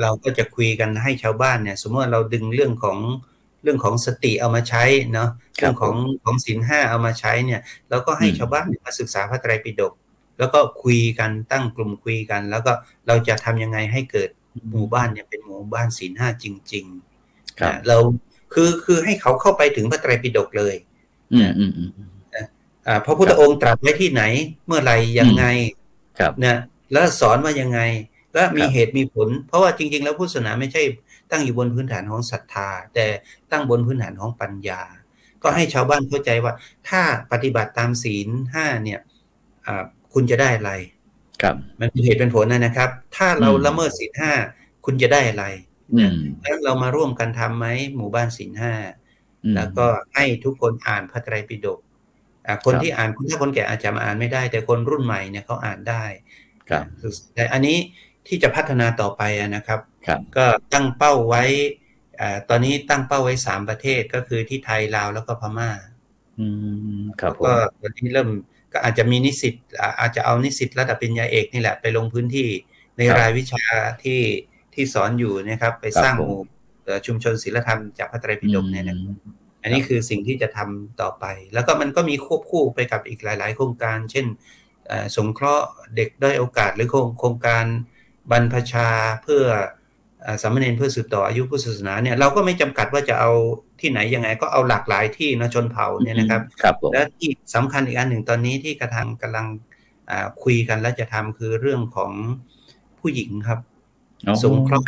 เราก็จะคุยกันให้ชาวบ้านเนี่ยสมมติเราดึงเรื่องของสติเอามาใช้เนาะเรื่องของศีล 5เอามาใช้เนี่ยเราก็ให้ชาวบ้านมาศึกษาพระไตรปิฎกแล้วก็คุยกันตั้งกลุ่มคุยกันแล้วก็เราจะทำยังไงให้เกิดหมู่บ้านเนี่ยเป็นหมู่บ้านศีล 5จริงๆเราคือให้เขาเข้าไปถึงพระไตรปิฎกเลยพระพุทธองค์ตรัสไว้ที่ไหนเมื่อไหร่ยังไงนะแล้วสอนว่ายังไงและมีเหตุมีผลเพราะว่าจริงๆแล้วพุทธศาสนาไม่ใช่ตั้งอยู่บนพื้นฐานของศรัทธาแต่ตั้งบนพื้นฐานของปัญญาก็ให้ชาวบ้านเข้าใจว่าถ้าปฏิบัติตามศีล 5เนี่ยคุณจะได้อะไรมันเป็นเหตุเป็นผลนะครับถ้าเราละเมิดศีล 5คุณจะได้อะไรแล้วเรามาร่วมกันทำไหมหมู่บ้านศีล 5แล้วก็ให้ทุกคนอ่านพระไตรปิฎกคนที่อ่านถ้าคนแก่อาจจะมาอ่านไม่ได้แต่คนรุ่นใหม่เนี่ยเขาอ่านได้แต่อันนี้ที่จะพัฒนาต่อไปนะครับก็ตั้งเป้าไว้ตอนนี้ตั้งเป้าไว้3 ประเทศก็คือที่ไทยลาวแล้วก็พม่าก็ตอนนี้เริ่มก็อาจจะมีนิสิตอาจจะเอานิสิตระดับปริญญาเอกนี่แหละไปลงพื้นที่ในรายวิชาที่สอนอยู่นะครับไปสร้างหมู่ชุมชนศีลธรรมจากพระไตรปิฎกเนี่ยนะอันนี้คือสิ่งที่จะทำต่อไปแล้วก็มันก็มีควบคู่ไปกับอีกหลายๆโครงการเช่นสงเคราะห์เด็กด้อยโอกาสหรือโครงการบรรพชาเพื่อสามเณรเพื่อสืบต่ออายุพุทธศาสนาเนี่ยเราก็ไม่จำกัดว่าจะเอาที่ไหนยังไงก็เอาหลากหลายที่นะชนเผ่าเนี่ยนะครับและที่สำคัญอีกอันหนึ่งตอนนี้ที่กำลังคุยกันและจะทำคือเรื่องของผู้หญิงครับสงเคราะห์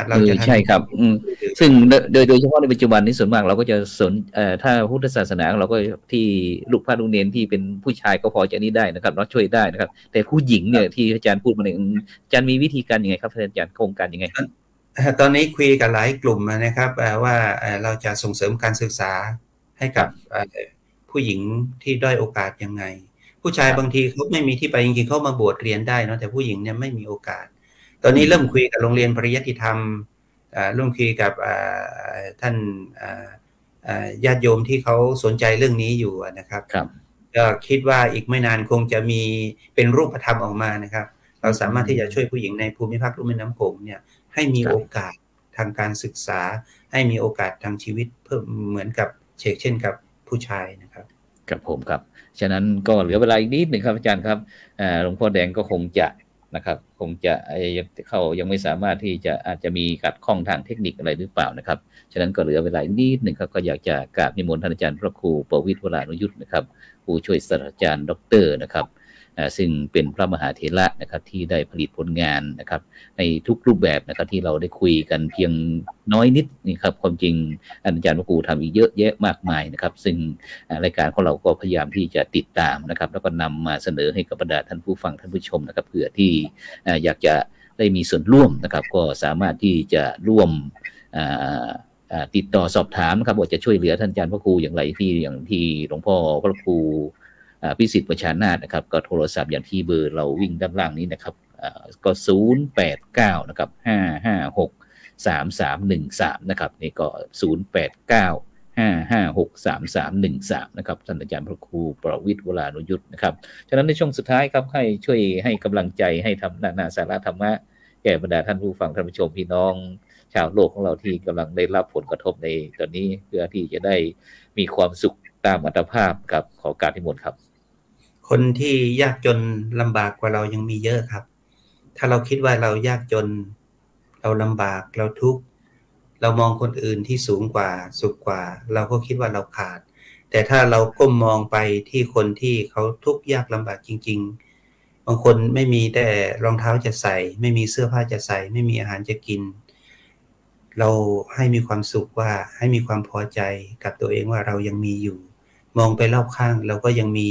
เราจะใช่ครับซึ่งโดยเฉพาะในปัจจุบันนี้ส่วนมากเราก็จะถ้าพุทธศาสนาเราก็ที่ลูกพระลูกเนรที่เป็นผู้ชายก็พอจะนี่ได้นะครับเราช่วยได้นะครับแต่ผู้หญิงเนี่ยที่อาจารย์พูดมาเนี่ยอาจารย์มีวิธีการยังไงครับอาจารย์โครงการยังไงตอนนี้คุยกับหลายกลุ่มนะครับว่าเราจะส่งเสริมการศึกษาให้กับผู้หญิงที่ด้อยโอกาสยังไงผู้ชายบางทีเขาไม่มีที่ไปจริงๆเขามาบวชเรียนได้นะแต่ผู้หญิงเนี่ยไม่มีโอกาสตอนนี้เริ่มคุยกับโรงเรียนปริยัติธรรมเริ่มคุยกับท่านญาติโยมที่เขาสนใจเรื่องนี้อยู่นะครับก็คิดว่าอีกไม่นานคงจะมีเป็นรูปธรรมออกมานะครับเราสามารถที่จะช่วยผู้หญิงในภูมิภาคลุ่มแม่น้ำโขงเนี่ย ให้มีโอกาสทางการศึกษาให้มีโอกาสทางชีวิตเพิ่มเหมือนกับเช่นกับผู้ชายนะครับครับผมครับฉะนั้นก็เหลือเวลาอีกนิดหนึ่งครับอาจารย์ครับหลวงพ่อแดงก็คงจะนะครับคงจะยังไม่สามารถที่จะอาจจะมีขัดข้องทางเทคนิคอะไรหรือเปล่านะครับฉะนั้นก็เหลือเวลาอีกนิดหนึ่งครับก็อยากจะกราบนิมนต์ท่านอาจารย์พระครูประวิตร วรานุยุทธนะครับผู้ช่วยศาสตราจารย์ด็อกเตอร์นะครับซึ่งเป็นพระมหาเถระนะครับที่ได้ผลิตผลงานนะครับในทุกรูปแบบนะครับที่เราได้คุยกันเพียงน้อยนิดนี่ครับความจริงอาจารย์พระครูทำอีกเยอะแยะมากมายนะครับซึ่งรายการของเราก็พยายามที่จะติดตามนะครับแล้วก็นำมาเสนอให้กับบรรดาท่านผู้ฟังท่านผู้ชมนะครับเผื่อที่อยากจะได้มีส่วนร่วมนะครับก็สามารถที่จะร่วมติดต่อสอบถามนะครับว่าจะช่วยเหลือท่านอาจารย์พระครูอย่างไรอย่างที่หลวงพ่อพระครูพิสิทธิ์ประชานาถนะครับก็โทรศัพท์อย่างที่เบอร์เราวิ่งด้านล่างนี้นะครับก็089นะครับ5563313นะครับนี่ก็089 5563313นะครับท่านอาจารย์พระครูประวิตร วรานุยุทธนะครับฉะนั้นในช่วงสุดท้ายครับให้ช่วยให้กำลังใจให้ทำนาสาระธรรมะแก่บรรดาท่านผู้ฟังท่านผู้ชมพี่น้องชาวโลกของเราที่กำลังได้รับผลกระทบในตอนนี้เพื่อที่จะได้มีความสุขตามอัตภาพครับขอการนิมนต์ครับคนที่ยากจนลำบากกว่าเรายังมีเยอะครับถ้าเราคิดว่าเรายากจนเราลำบากเราทุกข์เรามองคนอื่นที่สูงกว่าสุขกว่าเราก็คิดว่าเราขาดแต่ถ้าเราก้มมองไปที่คนที่เขาทุกข์ยากลำบากจริงๆบางคนไม่มีแต่รองเท้าจะใส่ไม่มีเสื้อผ้าจะใส่ไม่มีอาหารจะกินเราให้มีความสุขว่าให้มีความพอใจกับตัวเองว่าเรายังมีอยู่มองไปรอบข้างเราก็ยังมี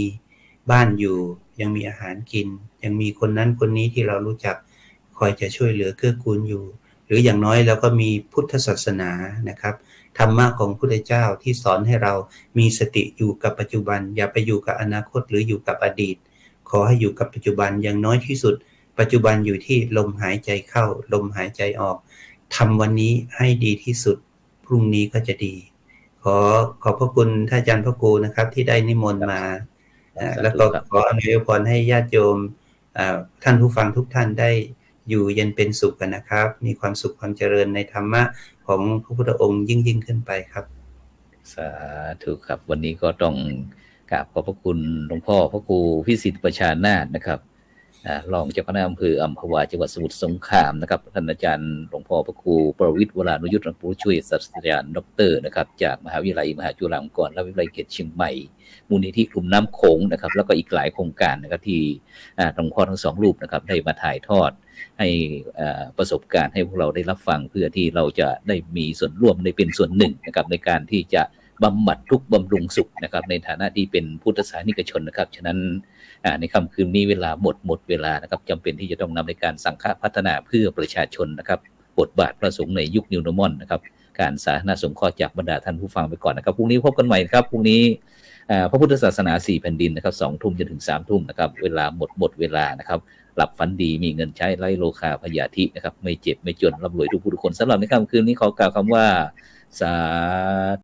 บ้านอยู่ยังมีอาหารกินยังมีคนนั้นคนนี้ที่เรารู้จักคอยจะช่วยเหลือเกื้อกูลอยู่หรืออย่างน้อยเราก็มีพุทธศาสนานะครับธรรมะของพระพุทธเจ้าที่สอนให้เรามีสติอยู่กับปัจจุบันอย่าไปอยู่กับอนาคตหรืออยู่กับอดีตขอให้อยู่กับปัจจุบันอย่างน้อยที่สุดปัจจุบันอยู่ที่ลมหายใจเข้าลมหายใจออกทำวันนี้ให้ดีที่สุดพรุ่งนี้ก็จะดีขอบพระคุณท่านอาจารย์พระครูนะครับที่ได้นิมนต์มาแล้วก็ขออนุโมทนาให้ญาติโยมท่านผู้ฟังทุกท่านได้อยู่เย็นเป็นสุขกันนะครับมีความสุขความเจริญในธรรมะของพระพุทธองค์ยิ่งขึ้นไปครับสาธุครับวันนี้ก็ต้องกราบขอบพระคุณหลวงพ่อพระครูพิสิทธิ์ประชานาถนะครับรองเจ้าคณะอำเภออัมพวาจังหวัดสมุทรสงครามนะครับท่านอาจารย์หลวงพ่อพระครูประวิตร วรานุยุทธผู้ช่วยศาสตราจารย์ด็อกเตอร์นะครับจากมหาวิทยาลัยมหาจุฬาลงกรณราชวิทยาลัยเขตเชียงใหม่มูลนิธิกลุ่มน้ำโขงนะครับแล้วก็อีกหลายโครงการนะครับที่หลวงพ่อทั้งสองรูปนะครับได้มาถ่ายทอดให้ประสบการณ์ให้พวกเราได้รับฟังเพื่อที่เราจะได้มีส่วนร่วมได้เป็นส่วนหนึ่งนะครับในการที่จะบำบัดทุกข์บำรุงสุขนะครับในฐานะที่เป็นพุทธศาสนิกชนนะครับฉะนั้นในค่ำคืนนี้เวลาหมดเวลานะครับจำเป็นที่จะต้องนำในการสังฆพัฒนาเพื่อประชาชนนะครับบทบาทพระสงฆ์ในยุคนิวนอร์มอนนะครับการสาธารณสงเคราะห์จากบรรดาท่านผู้ฟังไปก่อนนะครับพรุ่งนี้พบกันใหม่ครับพรุ่งนี้พระพุทธศาสนา4แผ่นดินนะครับ20:00 นจนถึง3:00 นนะครับเวลาหมดเวลานะครับหลับฝันดีมีเงินใช้ไร้โลคาพยาธินะครับไม่เจ็บไม่จนร่ำรวยทุกผู้ทุกคนสำหรับในค่ำคืนนี้ขอกล่าวคำว่าสา